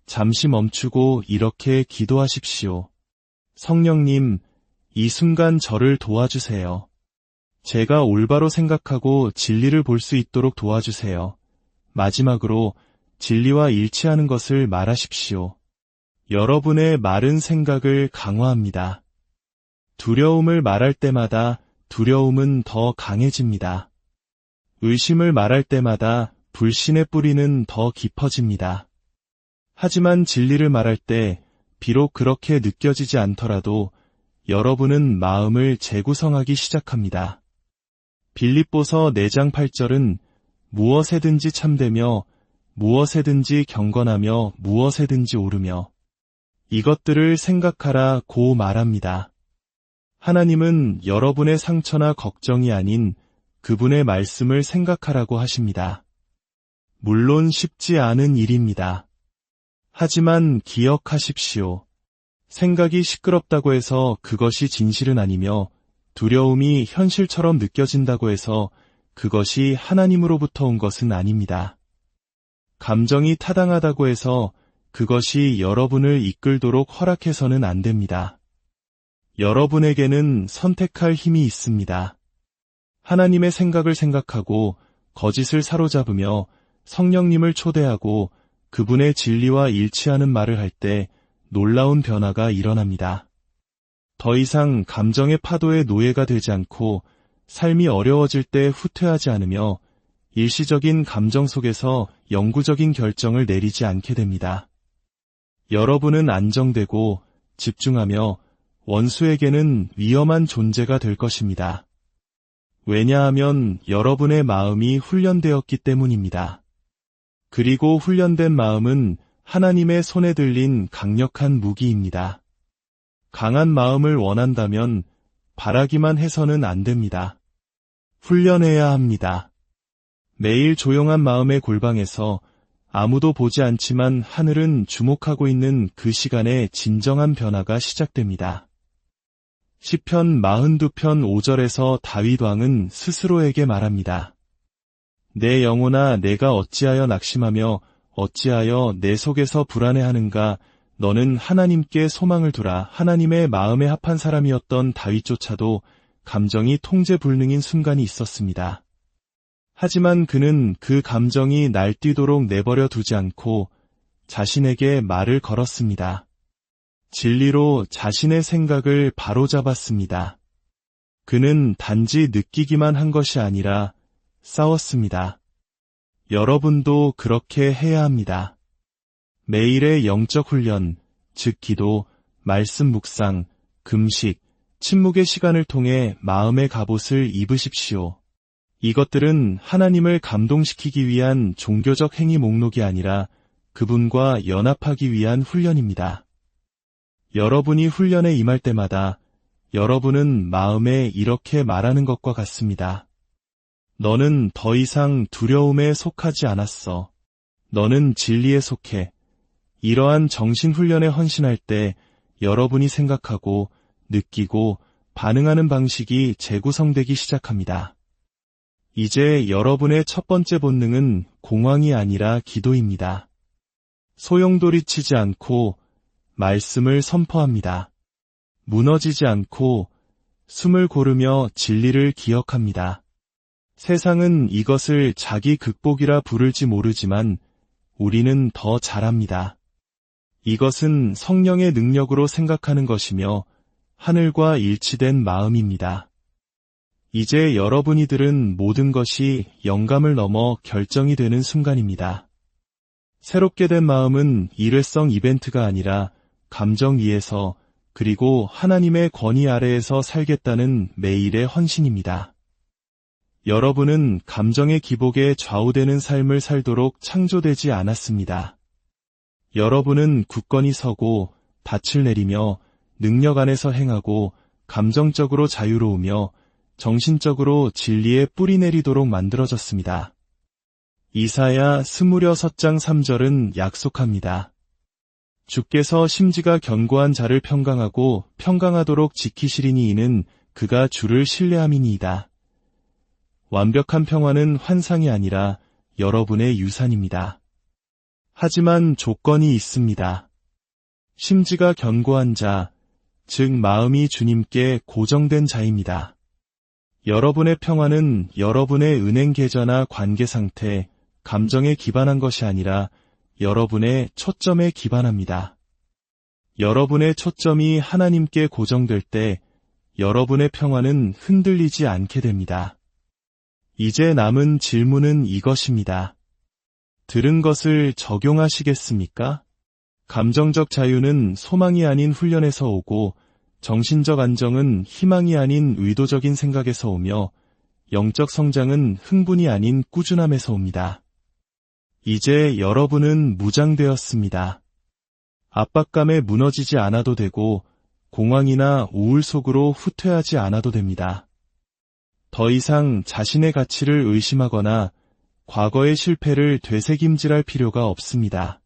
잠시 멈추고 이렇게 기도하십시오. 성령님, 이 순간 저를 도와주세요. 제가 올바로 생각하고 진리를 볼 수 있도록 도와주세요. 마지막으로 진리와 일치하는 것을 말하십시오. 여러분의 마른 생각을 강화합니다. 두려움을 말할 때마다 두려움은 더 강해집니다. 의심을 말할 때마다 불신의 뿌리는 더 깊어집니다. 하지만 진리를 말할 때 비록 그렇게 느껴지지 않더라도 여러분은 마음을 재구성하기 시작합니다. 빌립보서 4장 8절은 무엇에든지 참되며 무엇에든지 경건하며 무엇에든지 오르며 이것들을 생각하라 고 말합니다. 하나님은 여러분의 상처나 걱정이 아닌 그분의 말씀을 생각하라고 하십니다. 물론 쉽지 않은 일입니다. 하지만 기억하십시오. 생각이 시끄럽다고 해서 그것이 진실은 아니며 두려움이 현실처럼 느껴진다고 해서 그것이 하나님으로부터 온 것은 아닙니다. 감정이 타당하다고 해서 그것이 여러분을 이끌도록 허락해서는 안 됩니다. 여러분에게는 선택할 힘이 있습니다. 하나님의 생각을 생각하고 거짓을 사로잡으며 성령님을 초대하고 그분의 진리와 일치하는 말을 할 때 놀라운 변화가 일어납니다. 더 이상 감정의 파도의 노예가 되지 않고 삶이 어려워질 때 후퇴하지 않으며 일시적인 감정 속에서 영구적인 결정을 내리지 않게 됩니다. 여러분은 안정되고 집중하며 원수에게는 위험한 존재가 될 것입니다. 왜냐하면 여러분의 마음이 훈련되었기 때문입니다. 그리고 훈련된 마음은 하나님의 손에 들린 강력한 무기입니다. 강한 마음을 원한다면 바라기만 해서는 안 됩니다. 훈련해야 합니다. 매일 조용한 마음의 골방에서 아무도 보지 않지만 하늘은 주목하고 있는 그 시간에 진정한 변화가 시작됩니다. 시편 42편 5절에서 다윗 왕은 스스로에게 말합니다. 내 영혼아 내가 어찌하여 낙심하며 어찌하여 내 속에서 불안해하는가. 너는 하나님께 소망을 두라. 하나님의 마음에 합한 사람이었던 다윗조차도 감정이 통제불능인 순간이 있었습니다. 하지만 그는 그 감정이 날뛰도록 내버려 두지 않고 자신에게 말을 걸었습니다. 진리로 자신의 생각을 바로잡았습니다. 그는 단지 느끼기만 한 것이 아니라 싸웠습니다. 여러분도 그렇게 해야 합니다. 매일의 영적 훈련, 즉 기도, 말씀 묵상, 금식, 침묵의 시간을 통해 마음의 갑옷을 입으십시오. 이것들은 하나님을 감동시키기 위한 종교적 행위 목록이 아니라 그분과 연합하기 위한 훈련입니다. 여러분이 훈련에 임할 때마다 여러분은 마음에 이렇게 말하는 것과 같습니다. 너는 더 이상 두려움에 속하지 않았어. 너는 진리에 속해. 이러한 정신훈련에 헌신할 때 여러분이 생각하고 느끼고 반응하는 방식이 재구성되기 시작합니다. 이제 여러분의 첫 번째 본능은 공황이 아니라 기도입니다. 소용돌이치지 않고 말씀을 선포합니다. 무너지지 않고 숨을 고르며 진리를 기억합니다. 세상은 이것을 자기 극복이라 부를지 모르지만 우리는 더 잘합니다. 이것은 성령의 능력으로 생각하는 것이며 하늘과 일치된 마음입니다. 이제 여러분이 들은 모든 것이 영감을 넘어 결정이 되는 순간입니다. 새롭게 된 마음은 일회성 이벤트가 아니라 감정 위에서 그리고 하나님의 권위 아래에서 살겠다는 매일의 헌신입니다. 여러분은 감정의 기복에 좌우되는 삶을 살도록 창조되지 않았습니다. 여러분은 굳건히 서고 닻을 내리며 능력 안에서 행하고 감정적으로 자유로우며 정신적으로 진리에 뿌리 내리도록 만들어졌습니다. 이사야 26장 3절은 약속합니다. 주께서 심지가 견고한 자를 평강하고 평강하도록 지키시리니 이는 그가 주를 신뢰함이니이다. 완벽한 평화는 환상이 아니라 여러분의 유산입니다. 하지만 조건이 있습니다. 심지가 견고한 자, 즉 마음이 주님께 고정된 자입니다. 여러분의 평화는 여러분의 은행 계좌나 관계 상태, 감정에 기반한 것이 아니라 여러분의 초점에 기반합니다. 여러분의 초점이 하나님께 고정될 때 여러분의 평화는 흔들리지 않게 됩니다. 이제 남은 질문은 이것입니다. 들은 것을 적용하시겠습니까? 감정적 자유는 소망이 아닌 훈련에서 오고, 정신적 안정은 희망이 아닌 의도적인 생각에서 오며, 영적 성장은 흥분이 아닌 꾸준함에서 옵니다. 이제 여러분은 무장되었습니다. 압박감에 무너지지 않아도 되고, 공황이나 우울 속으로 후퇴하지 않아도 됩니다. 더 이상 자신의 가치를 의심하거나 과거의 실패를 되새김질할 필요가 없습니다.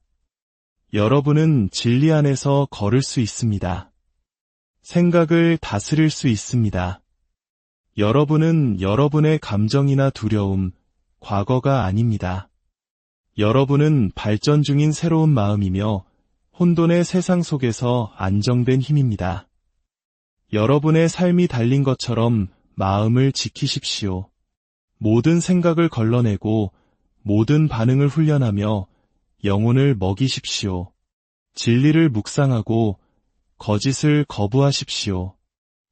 여러분은 진리 안에서 걸을 수 있습니다. 생각을 다스릴 수 있습니다. 여러분은 여러분의 감정이나 두려움, 과거가 아닙니다. 여러분은 발전 중인 새로운 마음이며 혼돈의 세상 속에서 안정된 힘입니다. 여러분의 삶이 달린 것처럼 마음을 지키십시오. 모든 생각을 걸러내고 모든 반응을 훈련하며 영혼을 먹이십시오. 진리를 묵상하고 거짓을 거부하십시오.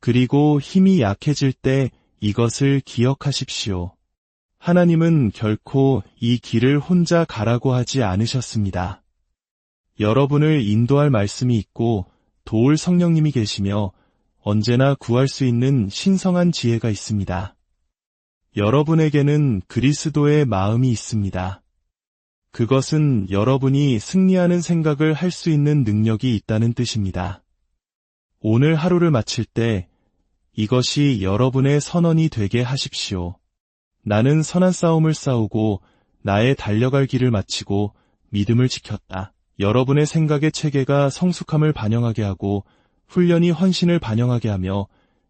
그리고 힘이 약해질 때 이것을 기억하십시오. 하나님은 결코 이 길을 혼자 가라고 하지 않으셨습니다. 여러분을 인도할 말씀이 있고 도울 성령님이 계시며 언제나 구할 수 있는 신성한 지혜가 있습니다. 여러분에게는 그리스도의 마음이 있습니다. 그것은 여러분이 승리하는 생각을 할 수 있는 능력이 있다는 뜻입니다. 오늘 하루를 마칠 때 이것이 여러분의 선언이 되게 하십시오. 나는 선한 싸움을 싸우고 나의 달려갈 길을 마치고 믿음을 지켰다. 여러분의 생각의 체계가 성숙함을 반영하게 하고 훈련이 헌신을 반영하게 하며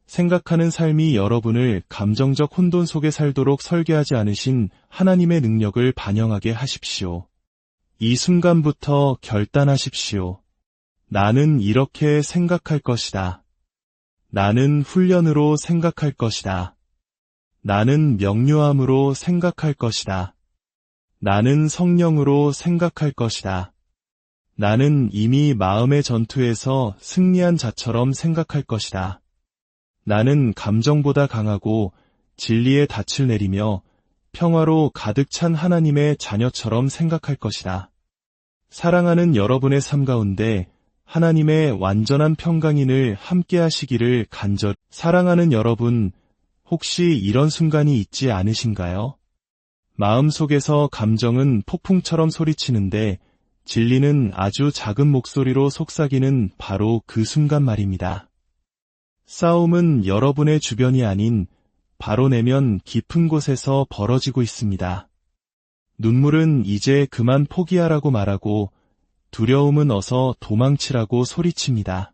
생각하는 삶이 여러분을 감정적 혼돈 속에 살도록 설계하지 않으신 하나님의 능력을 반영하게 하십시오. 이 순간부터 결단하십시오. 나는 이렇게 생각할 것이다. 나는 훈련으로 생각할 것이다. 나는 명료함으로 생각할 것이다. 나는 성령으로 생각할 것이다. 나는 이미 마음의 전투에서 승리한 자처럼 생각할 것이다. 나는 감정보다 강하고 진리의 닻을 내리며 평화로 가득 찬 하나님의 자녀처럼 생각할 것이다. 사랑하는 여러분의 삶 가운데 하나님의 완전한 평강인을 함께 하시기를 간절히. 사랑하는 여러분, 혹시 이런 순간이 있지 않으신가요? 마음속에서 감정은 폭풍처럼 소리치는데 진리는 아주 작은 목소리로 속삭이는 바로 그 순간 말입니다. 싸움은 여러분의 주변이 아닌 바로 내면 깊은 곳에서 벌어지고 있습니다. 눈물은 이제 그만 포기하라고 말하고 두려움은 어서 도망치라고 소리칩니다.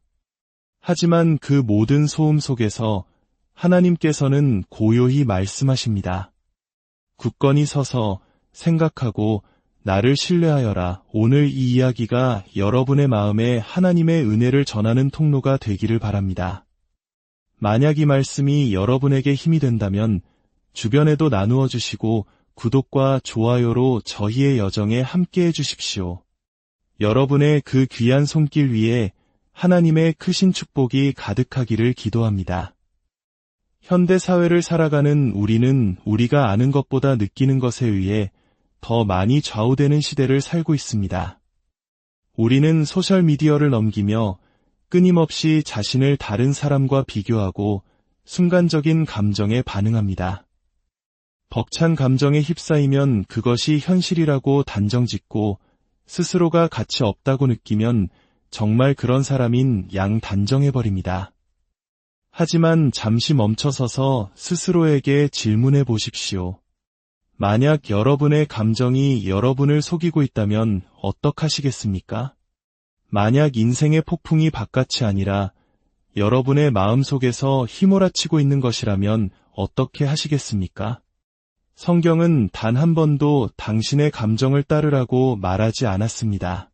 하지만 그 모든 소음 속에서 하나님께서는 고요히 말씀하십니다. 굳건히 서서 생각하고 나를 신뢰하여라. 오늘 이 이야기가 여러분의 마음에 하나님의 은혜를 전하는 통로가 되기를 바랍니다. 만약 이 말씀이 여러분에게 힘이 된다면 주변에도 나누어 주시고 구독과 좋아요로 저희의 여정에 함께해 주십시오. 여러분의 그 귀한 손길 위에 하나님의 크신 축복이 가득하기를 기도합니다. 현대 사회를 살아가는 우리는 우리가 아는 것보다 느끼는 것에 의해 더 많이 좌우되는 시대를 살고 있습니다. 우리는 소셜미디어를 넘기며 끊임없이 자신을 다른 사람과 비교하고 순간적인 감정에 반응합니다. 벅찬 감정에 휩싸이면 그것이 현실이라고 단정짓고 스스로가 가치 없다고 느끼면 정말 그런 사람인 양 단정해버립니다. 하지만 잠시 멈춰서서 스스로에게 질문해 보십시오. 만약 여러분의 감정이 여러분을 속이고 있다면 어떡하시겠습니까? 만약 인생의 폭풍이 바깥이 아니라 여러분의 마음속에서 휘몰아치고 있는 것이라면 어떻게 하시겠습니까? 성경은 단 한 번도 당신의 감정을 따르라고 말하지 않았습니다.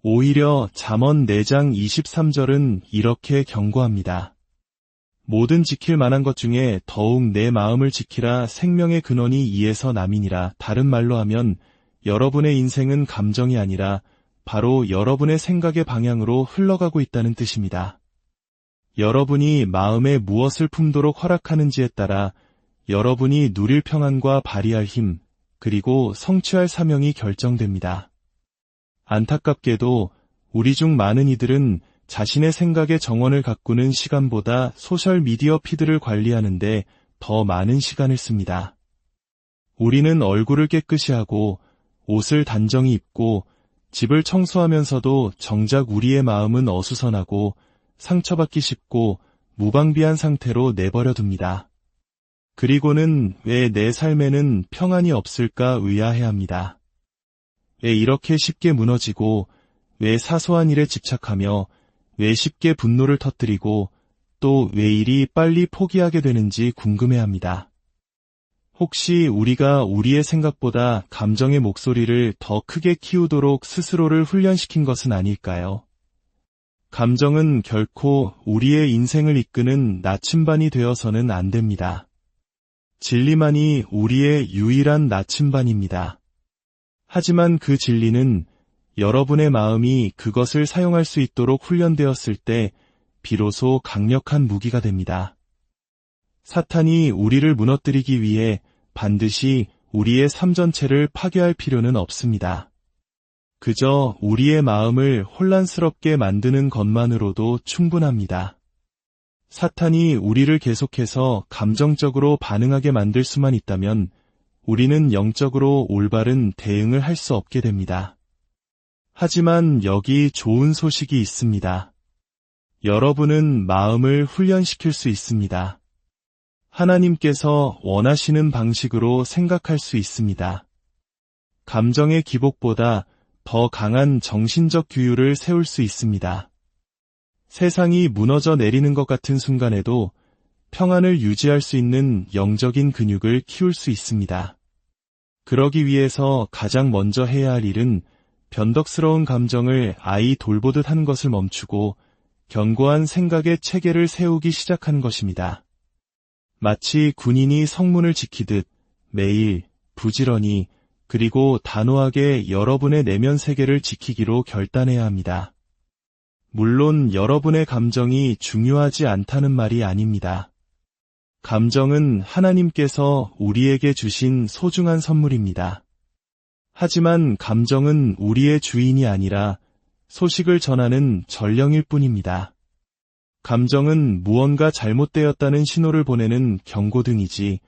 오히려 잠언 4장 23절은 이렇게 경고합니다. 모든 지킬 만한 것 중에 더욱 내 마음을 지키라 생명의 근원이 이에서 남이니라. 다른 말로 하면 여러분의 인생은 감정이 아니라 바로 여러분의 생각의 방향으로 흘러가고 있다는 뜻입니다. 여러분이 마음에 무엇을 품도록 허락하는지에 따라 여러분이 누릴 평안과 발휘할 힘, 그리고 성취할 사명이 결정됩니다. 안타깝게도 우리 중 많은 이들은 자신의 생각의 정원을 가꾸는 시간보다 소셜미디어 피드를 관리하는데 더 많은 시간을 씁니다. 우리는 얼굴을 깨끗이 하고 옷을 단정히 입고 집을 청소하면서도 정작 우리의 마음은 어수선하고 상처받기 쉽고 무방비한 상태로 내버려 둡니다. 그리고는 왜 내 삶에는 평안이 없을까 의아해합니다. 왜 이렇게 쉽게 무너지고 왜 사소한 일에 집착하며 왜 쉽게 분노를 터뜨리고 또 왜 이리 빨리 포기하게 되는지 궁금해합니다. 혹시 우리가 우리의 생각보다 감정의 목소리를 더 크게 키우도록 스스로를 훈련시킨 것은 아닐까요? 감정은 결코 우리의 인생을 이끄는 나침반이 되어서는 안 됩니다. 진리만이 우리의 유일한 나침반입니다. 하지만 그 진리는 여러분의 마음이 그것을 사용할 수 있도록 훈련되었을 때 비로소 강력한 무기가 됩니다. 사탄이 우리를 무너뜨리기 위해 반드시 우리의 삶 전체를 파괴할 필요는 없습니다. 그저 우리의 마음을 혼란스럽게 만드는 것만으로도 충분합니다. 사탄이 우리를 계속해서 감정적으로 반응하게 만들 수만 있다면 우리는 영적으로 올바른 대응을 할 수 없게 됩니다. 하지만 여기 좋은 소식이 있습니다. 여러분은 마음을 훈련시킬 수 있습니다. 하나님께서 원하시는 방식으로 생각할 수 있습니다. 감정의 기복보다 더 강한 정신적 규율을 세울 수 있습니다. 세상이 무너져 내리는 것 같은 순간에도 평안을 유지할 수 있는 영적인 근육을 키울 수 있습니다. 그러기 위해서 가장 먼저 해야 할 일은 변덕스러운 감정을 아이 돌보듯 하는 것을 멈추고 견고한 생각의 체계를 세우기 시작하는 것입니다. 마치 군인이 성문을 지키듯 매일 부지런히 그리고 단호하게 여러분의 내면 세계를 지키기로 결단해야 합니다. 물론 여러분의 감정이 중요하지 않다는 말이 아닙니다. 감정은 하나님께서 우리에게 주신 소중한 선물입니다. 하지만 감정은 우리의 주인이 아니라 소식을 전하는 전령일 뿐입니다. 감정은 무언가 잘못되었다는 신호를 보내는 경고등이지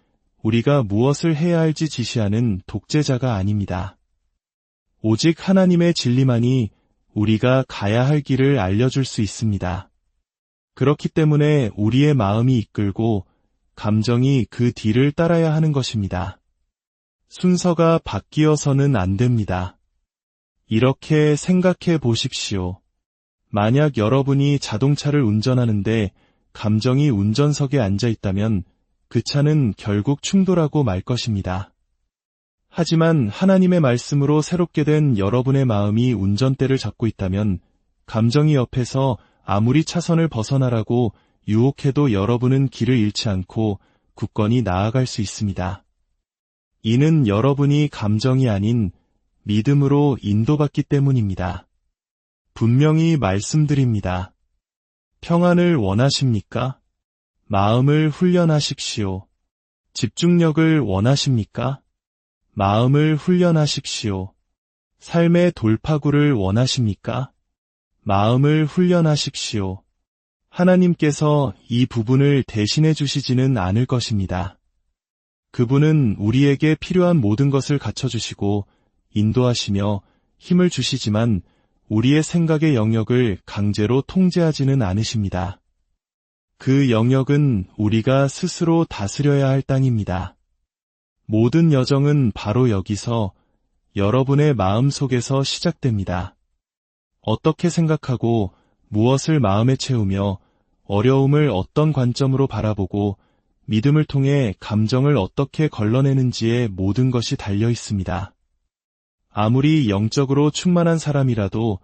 우리가 무엇을 해야 할지 지시하는 독재자가 아닙니다. 오직 하나님의 진리만이 우리가 가야 할 길을 알려줄 수 있습니다. 그렇기 때문에 우리의 마음이 이끌고 감정이 그 뒤를 따라야 하는 것입니다. 순서가 바뀌어서는 안 됩니다. 이렇게 생각해 보십시오. 만약 여러분이 자동차를 운전하는데 감정이 운전석에 앉아 있다면 그 차는 결국 충돌하고 말 것입니다. 하지만 하나님의 말씀으로 새롭게 된 여러분의 마음이 운전대를 잡고 있다면 감정이 옆에서 아무리 차선을 벗어나라고 유혹해도 여러분은 길을 잃지 않고 굳건히 나아갈 수 있습니다. 이는 여러분이 감정이 아닌 믿음으로 인도받기 때문입니다. 분명히 말씀드립니다. 평안을 원하십니까? 마음을 훈련하십시오. 집중력을 원하십니까? 마음을 훈련하십시오. 삶의 돌파구를 원하십니까? 마음을 훈련하십시오. 하나님께서 이 부분을 대신해 주시지는 않을 것입니다. 그분은 우리에게 필요한 모든 것을 갖춰주시고 인도하시며 힘을 주시지만 우리의 생각의 영역을 강제로 통제하지는 않으십니다. 그 영역은 우리가 스스로 다스려야 할 땅입니다. 모든 여정은 바로 여기서 여러분의 마음 속에서 시작됩니다. 어떻게 생각하고 무엇을 마음에 채우며 어려움을 어떤 관점으로 바라보고 믿음을 통해 감정을 어떻게 걸러내는지에 모든 것이 달려 있습니다. 아무리 영적으로 충만한 사람이라도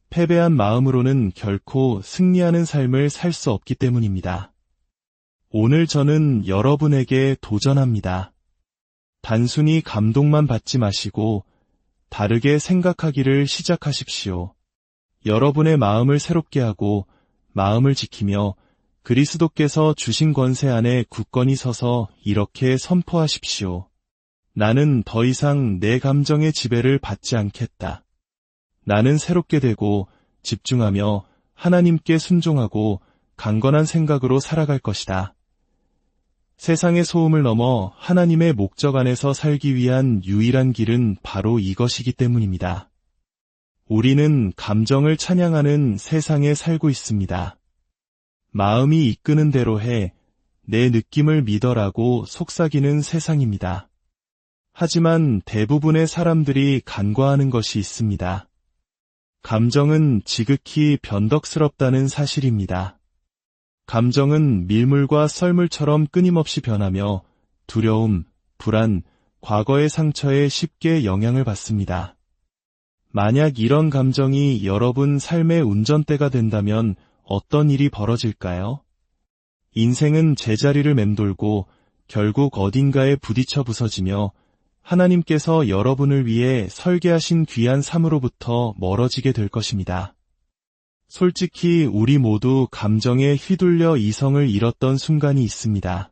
패배한 마음으로는 결코 승리하는 삶을 살 수 없기 때문입니다. 오늘 저는 여러분에게 도전합니다. 단순히 감동만 받지 마시고 다르게 생각하기를 시작하십시오. 여러분의 마음을 새롭게 하고 마음을 지키며 그리스도께서 주신 권세 안에 굳건히 서서 이렇게 선포하십시오. 나는 더 이상 내 감정의 지배를 받지 않겠다. 나는 새롭게 되고 집중하며 하나님께 순종하고 강건한 생각으로 살아갈 것이다. 세상의 소음을 넘어 하나님의 목적 안에서 살기 위한 유일한 길은 바로 이것이기 때문입니다. 우리는 감정을 찬양하는 세상에 살고 있습니다. 마음이 이끄는 대로 해, 내 느낌을 믿어라고 속삭이는 세상입니다. 하지만 대부분의 사람들이 간과하는 것이 있습니다. 감정은 지극히 변덕스럽다는 사실입니다. 감정은 밀물과 썰물처럼 끊임없이 변하며 두려움, 불안, 과거의 상처에 쉽게 영향을 받습니다. 만약 이런 감정이 여러분 삶의 운전대가 된다면 어떤 일이 벌어질까요? 인생은 제자리를 맴돌고 결국 어딘가에 부딪혀 부서지며 하나님께서 여러분을 위해 설계하신 귀한 삶으로부터 멀어지게 될 것입니다. 솔직히 우리 모두 감정에 휘둘려 이성을 잃었던 순간이 있습니다.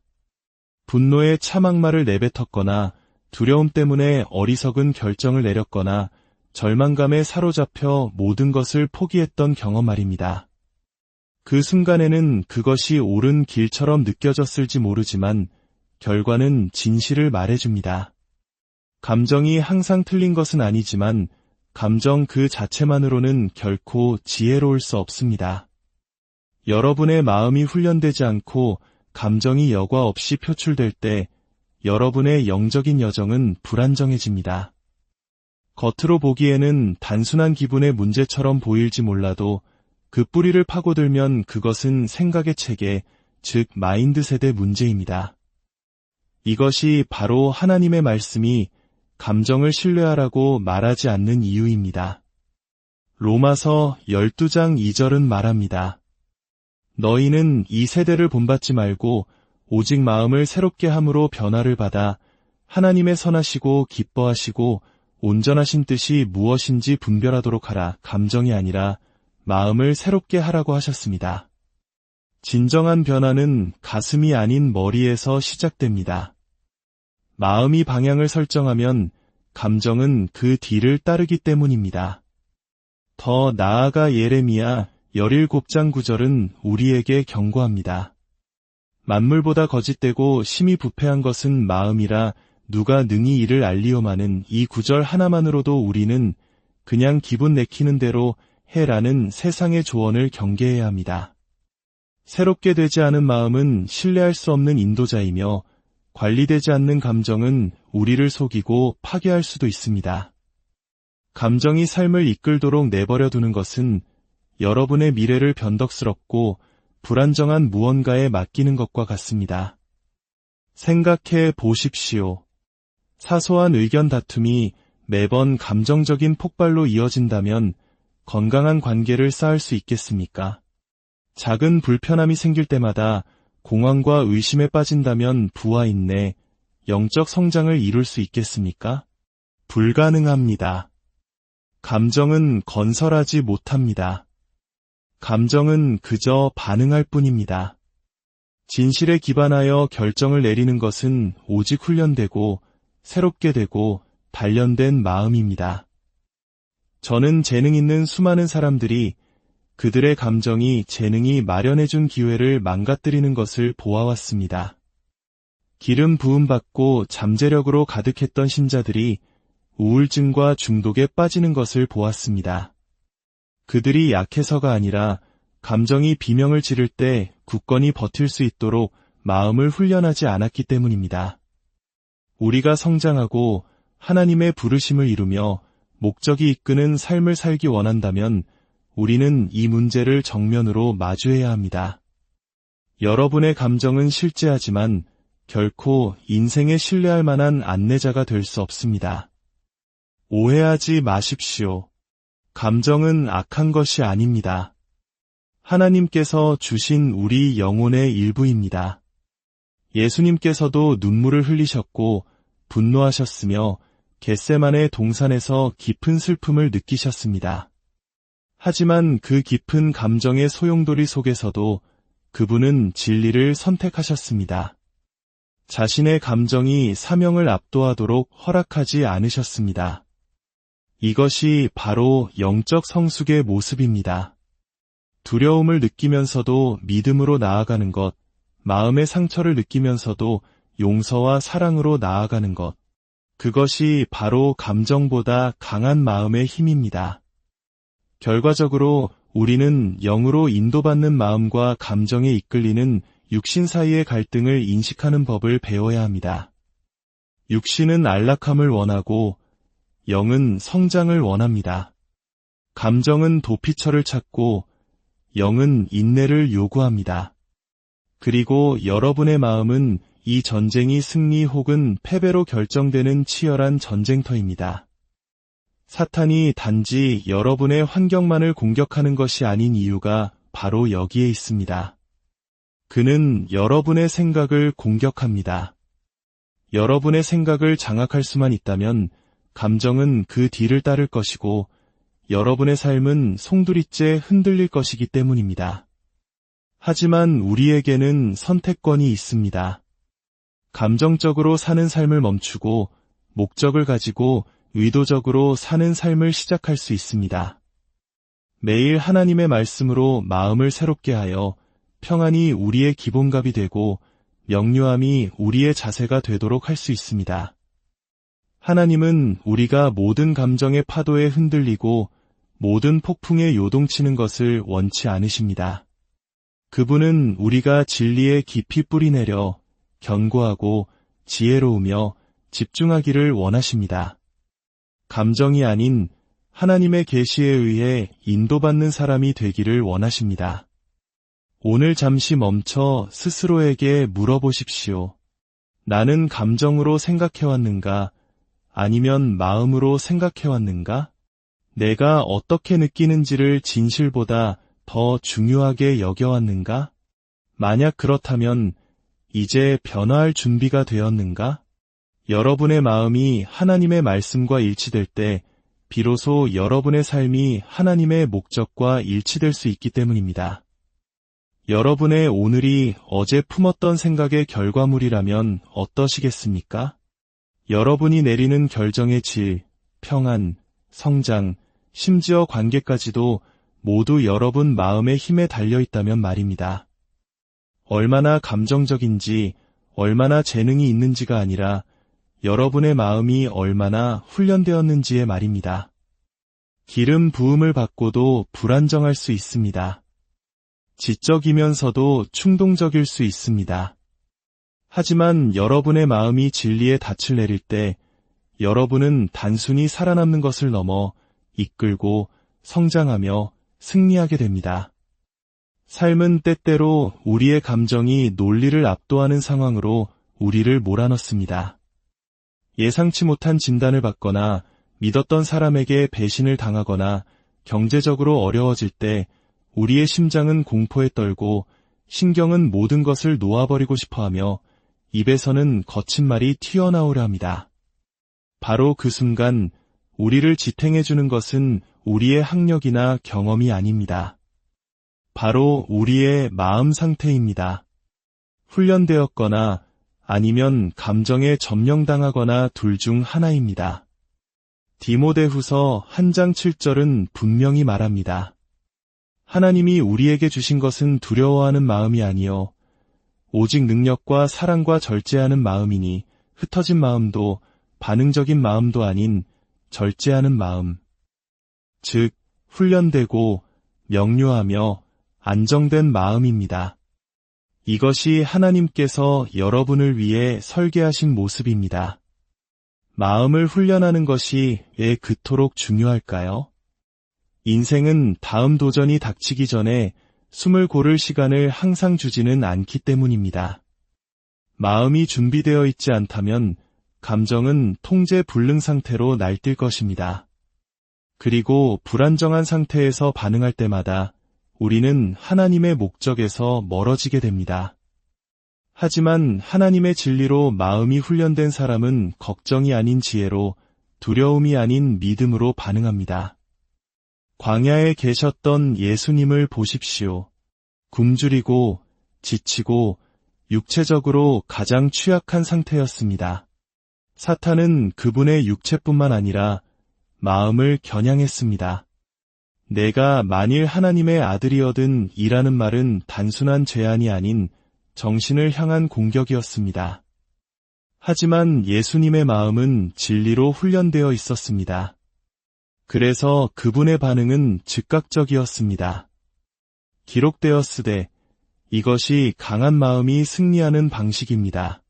분노에 참악말을 내뱉었거나 두려움 때문에 어리석은 결정을 내렸거나 절망감에 사로잡혀 모든 것을 포기했던 경험 말입니다. 그 순간에는 그것이 옳은 길처럼 느껴졌을지 모르지만 결과는 진실을 말해줍니다. 감정이 항상 틀린 것은 아니지만 감정 그 자체만으로는 결코 지혜로울 수 없습니다. 여러분의 마음이 훈련되지 않고 감정이 여과 없이 표출될 때 여러분의 영적인 여정은 불안정해집니다. 겉으로 보기에는 단순한 기분의 문제처럼 보일지 몰라도 그 뿌리를 파고들면 그것은 생각의 체계, 즉 마인드셋의 문제입니다. 이것이 바로 하나님의 말씀이 감정을 신뢰하라고 말하지 않는 이유입니다. 로마서 12장 2절은 말합니다. 너희는 이 세대를 본받지 말고 오직 마음을 새롭게 함으로 변화를 받아 하나님의 선하시고 기뻐하시고 온전하신 뜻이 무엇인지 분별하도록 하라. 감정이 아니라 마음을 새롭게 하라고 하셨습니다. 진정한 변화는 가슴이 아닌 머리에서 시작됩니다. 마음이 방향을 설정하면 감정은 그 뒤를 따르기 때문입니다. 더 나아가 예레미야 17장 9절은 우리에게 경고합니다. 만물보다 거짓되고 심히 부패한 것은 마음이라 누가 능히 이를 알리오마는. 이 구절 하나만으로도 우리는 그냥 기분 내키는 대로 해라는 세상의 조언을 경계해야 합니다. 새롭게 되지 않은 마음은 신뢰할 수 없는 인도자이며 관리되지 않는 감정은 우리를 속이고 파괴할 수도 있습니다. 감정이 삶을 이끌도록 내버려 두는 것은 여러분의 미래를 변덕스럽고 불안정한 무언가에 맡기는 것과 같습니다. 생각해 보십시오. 사소한 의견 다툼이 매번 감정적인 폭발로 이어진다면 건강한 관계를 쌓을 수 있겠습니까? 작은 불편함이 생길 때마다 공황과 의심에 빠진다면 부와 인내, 영적 성장을 이룰 수 있겠습니까? 불가능합니다. 감정은 건설하지 못합니다. 감정은 그저 반응할 뿐입니다. 진실에 기반하여 결정을 내리는 것은 오직 훈련되고 새롭게 되고 단련된 마음입니다. 저는 재능 있는 수많은 사람들이 그들의 감정이 재능이 마련해준 기회를 망가뜨리는 것을 보아왔습니다. 기름 부음받고 잠재력으로 가득했던 신자들이 우울증과 중독에 빠지는 것을 보았습니다. 그들이 약해서가 아니라 감정이 비명을 지를 때 굳건히 버틸 수 있도록 마음을 훈련하지 않았기 때문입니다. 우리가 성장하고 하나님의 부르심을 이루며 목적이 이끄는 삶을 살기 원한다면 우리는 이 문제를 정면으로 마주해야 합니다. 여러분의 감정은 실제하지만 결코 인생에 신뢰할 만한 안내자가 될 수 없습니다. 오해하지 마십시오. 감정은 악한 것이 아닙니다. 하나님께서 주신 우리 영혼의 일부입니다. 예수님께서도 눈물을 흘리셨고 분노하셨으며 겟세마네 동산에서 깊은 슬픔을 느끼셨습니다. 하지만 그 깊은 감정의 소용돌이 속에서도 그분은 진리를 선택하셨습니다. 자신의 감정이 사명을 압도하도록 허락하지 않으셨습니다. 이것이 바로 영적 성숙의 모습입니다. 두려움을 느끼면서도 믿음으로 나아가는 것, 마음의 상처를 느끼면서도 용서와 사랑으로 나아가는 것, 그것이 바로 감정보다 강한 마음의 힘입니다. 결과적으로 우리는 영으로 인도받는 마음과 감정에 이끌리는 육신 사이의 갈등을 인식하는 법을 배워야 합니다. 육신은 안락함을 원하고 영은 성장을 원합니다. 감정은 도피처를 찾고 영은 인내를 요구합니다. 그리고 여러분의 마음은 이 전쟁이 승리 혹은 패배로 결정되는 치열한 전쟁터입니다. 사탄이 단지 여러분의 환경만을 공격하는 것이 아닌 이유가 바로 여기에 있습니다. 그는 여러분의 생각을 공격합니다. 여러분의 생각을 장악할 수만 있다면 감정은 그 뒤를 따를 것이고 여러분의 삶은 송두리째 흔들릴 것이기 때문입니다. 하지만 우리에게는 선택권이 있습니다. 감정적으로 사는 삶을 멈추고 목적을 가지고 의도적으로 사는 삶을 시작할 수 있습니다. 매일 하나님의 말씀으로 마음을 새롭게 하여 평안이 우리의 기본값이 되고 명료함이 우리의 자세가 되도록 할 수 있습니다. 하나님은 우리가 모든 감정의 파도에 흔들리고 모든 폭풍에 요동치는 것을 원치 않으십니다. 그분은 우리가 진리에 깊이 뿌리내려 견고하고 지혜로우며 집중하기를 원하십니다. 감정이 아닌 하나님의 계시에 의해 인도받는 사람이 되기를 원하십니다. 오늘 잠시 멈춰 스스로에게 물어보십시오. 나는 감정으로 생각해왔는가? 아니면 마음으로 생각해왔는가? 내가 어떻게 느끼는지를 진실보다 더 중요하게 여겨왔는가? 만약 그렇다면 이제 변화할 준비가 되었는가? 여러분의 마음이 하나님의 말씀과 일치될 때 비로소 여러분의 삶이 하나님의 목적과 일치될 수 있기 때문입니다. 여러분의 오늘이 어제 품었던 생각의 결과물이라면 어떠시겠습니까? 여러분이 내리는 결정의 질, 평안, 성장, 심지어 관계까지도 모두 여러분 마음의 힘에 달려있다면 말입니다. 얼마나 감정적인지, 얼마나 재능이 있는지가 아니라 여러분의 마음이 얼마나 훈련되었는지의 말입니다. 기름 부음을 받고도 불안정할 수 있습니다. 지적이면서도 충동적일 수 있습니다. 하지만 여러분의 마음이 진리에 닻을 내릴 때 여러분은 단순히 살아남는 것을 넘어 이끌고 성장하며 승리하게 됩니다. 삶은 때때로 우리의 감정이 논리를 압도하는 상황으로 우리를 몰아넣습니다. 예상치 못한 진단을 받거나 믿었던 사람에게 배신을 당하거나 경제적으로 어려워질 때 우리의 심장은 공포에 떨고 신경은 모든 것을 놓아버리고 싶어하며 입에서는 거친 말이 튀어나오려 합니다. 바로 그 순간 우리를 지탱해주는 것은 우리의 학력이나 경험이 아닙니다. 바로 우리의 마음 상태입니다. 훈련되었거나 아니면 감정에 점령당하거나 둘 중 하나입니다. 디모데후서 1장 7절은 분명히 말합니다. 하나님이 우리에게 주신 것은 두려워하는 마음이 아니요 오직 능력과 사랑과 절제하는 마음이니 흩어진 마음도 반응적인 마음도 아닌 절제하는 마음, 즉 훈련되고 명료하며 안정된 마음입니다. 이것이 하나님께서 여러분을 위해 설계하신 모습입니다. 마음을 훈련하는 것이 왜 그토록 중요할까요? 인생은 다음 도전이 닥치기 전에 숨을 고를 시간을 항상 주지는 않기 때문입니다. 마음이 준비되어 있지 않다면 감정은 통제 불능 상태로 날뛸 것입니다. 그리고 불안정한 상태에서 반응할 때마다 우리는 하나님의 목적에서 멀어지게 됩니다. 하지만 하나님의 진리로 마음이 훈련된 사람은 걱정이 아닌 지혜로, 두려움이 아닌 믿음으로 반응합니다. 광야에 계셨던 예수님을 보십시오. 굶주리고 지치고 육체적으로 가장 취약한 상태였습니다. 사탄은 그분의 육체뿐만 아니라 마음을 겨냥했습니다. 내가 만일 하나님의 아들이어든 이라는 말은 단순한 제안이 아닌 정신을 향한 공격이었습니다. 하지만 예수님의 마음은 진리로 훈련되어 있었습니다. 그래서 그분의 반응은 즉각적이었습니다. 기록되었으되 이것이 강한 마음이 승리하는 방식입니다.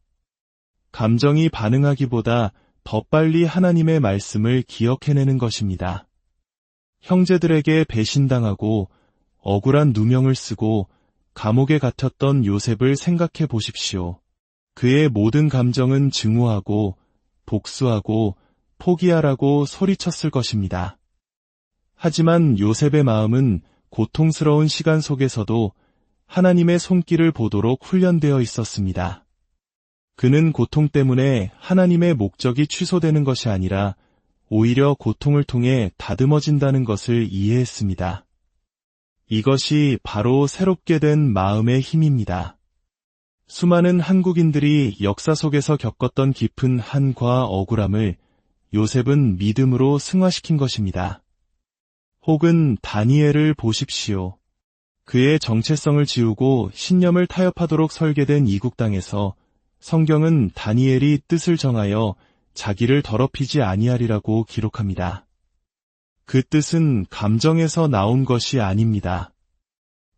감정이 반응하기보다 더 빨리 하나님의 말씀을 기억해내는 것입니다. 형제들에게 배신당하고 억울한 누명을 쓰고 감옥에 갇혔던 요셉을 생각해 보십시오. 그의 모든 감정은 증오하고 복수하고 포기하라고 소리쳤을 것입니다. 하지만 요셉의 마음은 고통스러운 시간 속에서도 하나님의 손길을 보도록 훈련되어 있었습니다. 그는 고통 때문에 하나님의 목적이 취소되는 것이 아니라 오히려 고통을 통해 다듬어진다는 것을 이해했습니다. 이것이 바로 새롭게 된 마음의 힘입니다. 수많은 한국인들이 역사 속에서 겪었던 깊은 한과 억울함을 요셉은 믿음으로 승화시킨 것입니다. 혹은 다니엘을 보십시오. 그의 정체성을 지우고 신념을 타협하도록 설계된 이국 땅에서 성경은 다니엘이 뜻을 정하여 자기를 더럽히지 아니하리라고 기록합니다. 그 뜻은 감정에서 나온 것이 아닙니다.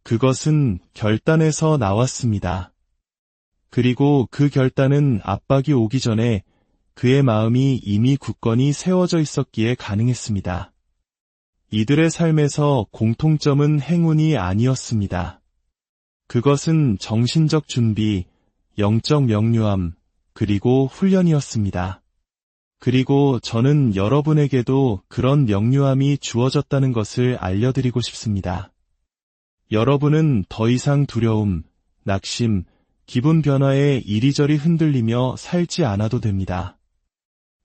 그것은 결단에서 나왔습니다. 그리고 그 결단은 압박이 오기 전에 그의 마음이 이미 굳건히 세워져 있었기에 가능했습니다. 이들의 삶에서 공통점은 행운이 아니었습니다. 그것은 정신적 준비, 영적 명료함, 그리고 훈련이었습니다. 그리고 저는 여러분에게도 그런 명료함이 주어졌다는 것을 알려드리고 싶습니다. 여러분은 더 이상 두려움, 낙심, 기분 변화에 이리저리 흔들리며 살지 않아도 됩니다.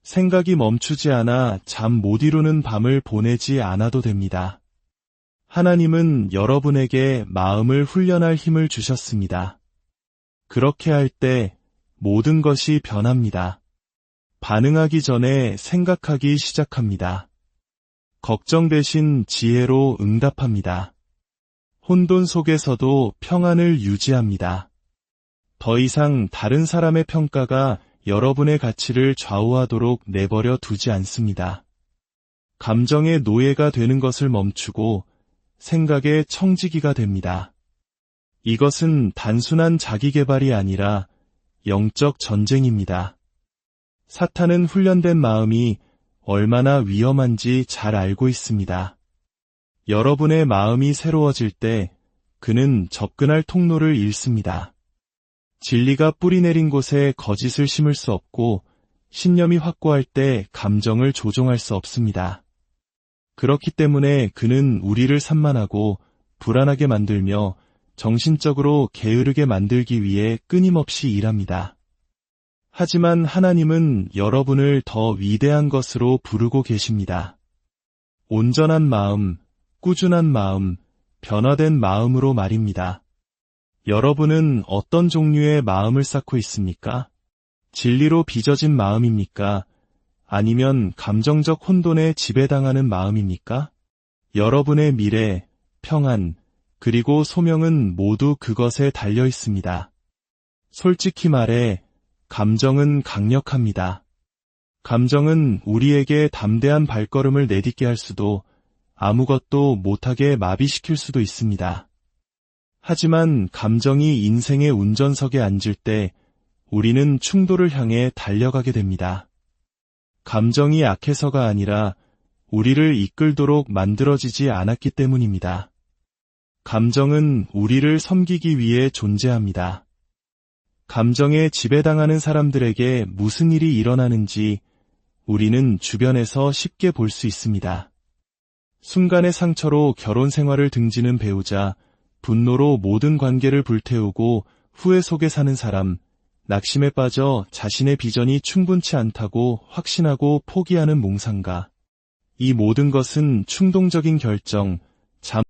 생각이 멈추지 않아 잠 못 이루는 밤을 보내지 않아도 됩니다. 하나님은 여러분에게 마음을 훈련할 힘을 주셨습니다. 그렇게 할 때 모든 것이 변합니다. 반응하기 전에 생각하기 시작합니다. 걱정 대신 지혜로 응답합니다. 혼돈 속에서도 평안을 유지합니다. 더 이상 다른 사람의 평가가 여러분의 가치를 좌우하도록 내버려 두지 않습니다. 감정의 노예가 되는 것을 멈추고 생각의 청지기가 됩니다. 이것은 단순한 자기개발이 아니라 영적 전쟁입니다. 사탄은 훈련된 마음이 얼마나 위험한지 잘 알고 있습니다. 여러분의 마음이 새로워질 때 그는 접근할 통로를 잃습니다. 진리가 뿌리 내린 곳에 거짓을 심을 수 없고 신념이 확고할 때 감정을 조종할 수 없습니다. 그렇기 때문에 그는 우리를 산만하고 불안하게 만들며 정신적으로 게으르게 만들기 위해 끊임없이 일합니다. 하지만 하나님은 여러분을 더 위대한 것으로 부르고 계십니다. 온전한 마음, 꾸준한 마음, 변화된 마음으로 말입니다. 여러분은 어떤 종류의 마음을 쌓고 있습니까? 진리로 빚어진 마음입니까? 아니면 감정적 혼돈에 지배당하는 마음입니까? 여러분의 미래, 평안, 그리고 소명은 모두 그것에 달려 있습니다. 솔직히 말해, 감정은 강력합니다. 감정은 우리에게 담대한 발걸음을 내딛게 할 수도 아무것도 못하게 마비시킬 수도 있습니다. 하지만 감정이 인생의 운전석에 앉을 때 우리는 충돌을 향해 달려가게 됩니다. 감정이 악해서가 아니라 우리를 이끌도록 만들어지지 않았기 때문입니다. 감정은 우리를 섬기기 위해 존재합니다. 감정에 지배당하는 사람들에게 무슨 일이 일어나는지 우리는 주변에서 쉽게 볼 수 있습니다. 순간의 상처로 결혼 생활을 등지는 배우자, 분노로 모든 관계를 불태우고 후회 속에 사는 사람, 낙심에 빠져 자신의 비전이 충분치 않다고 확신하고 포기하는 몽상가. 이 모든 것은 충동적인 결정,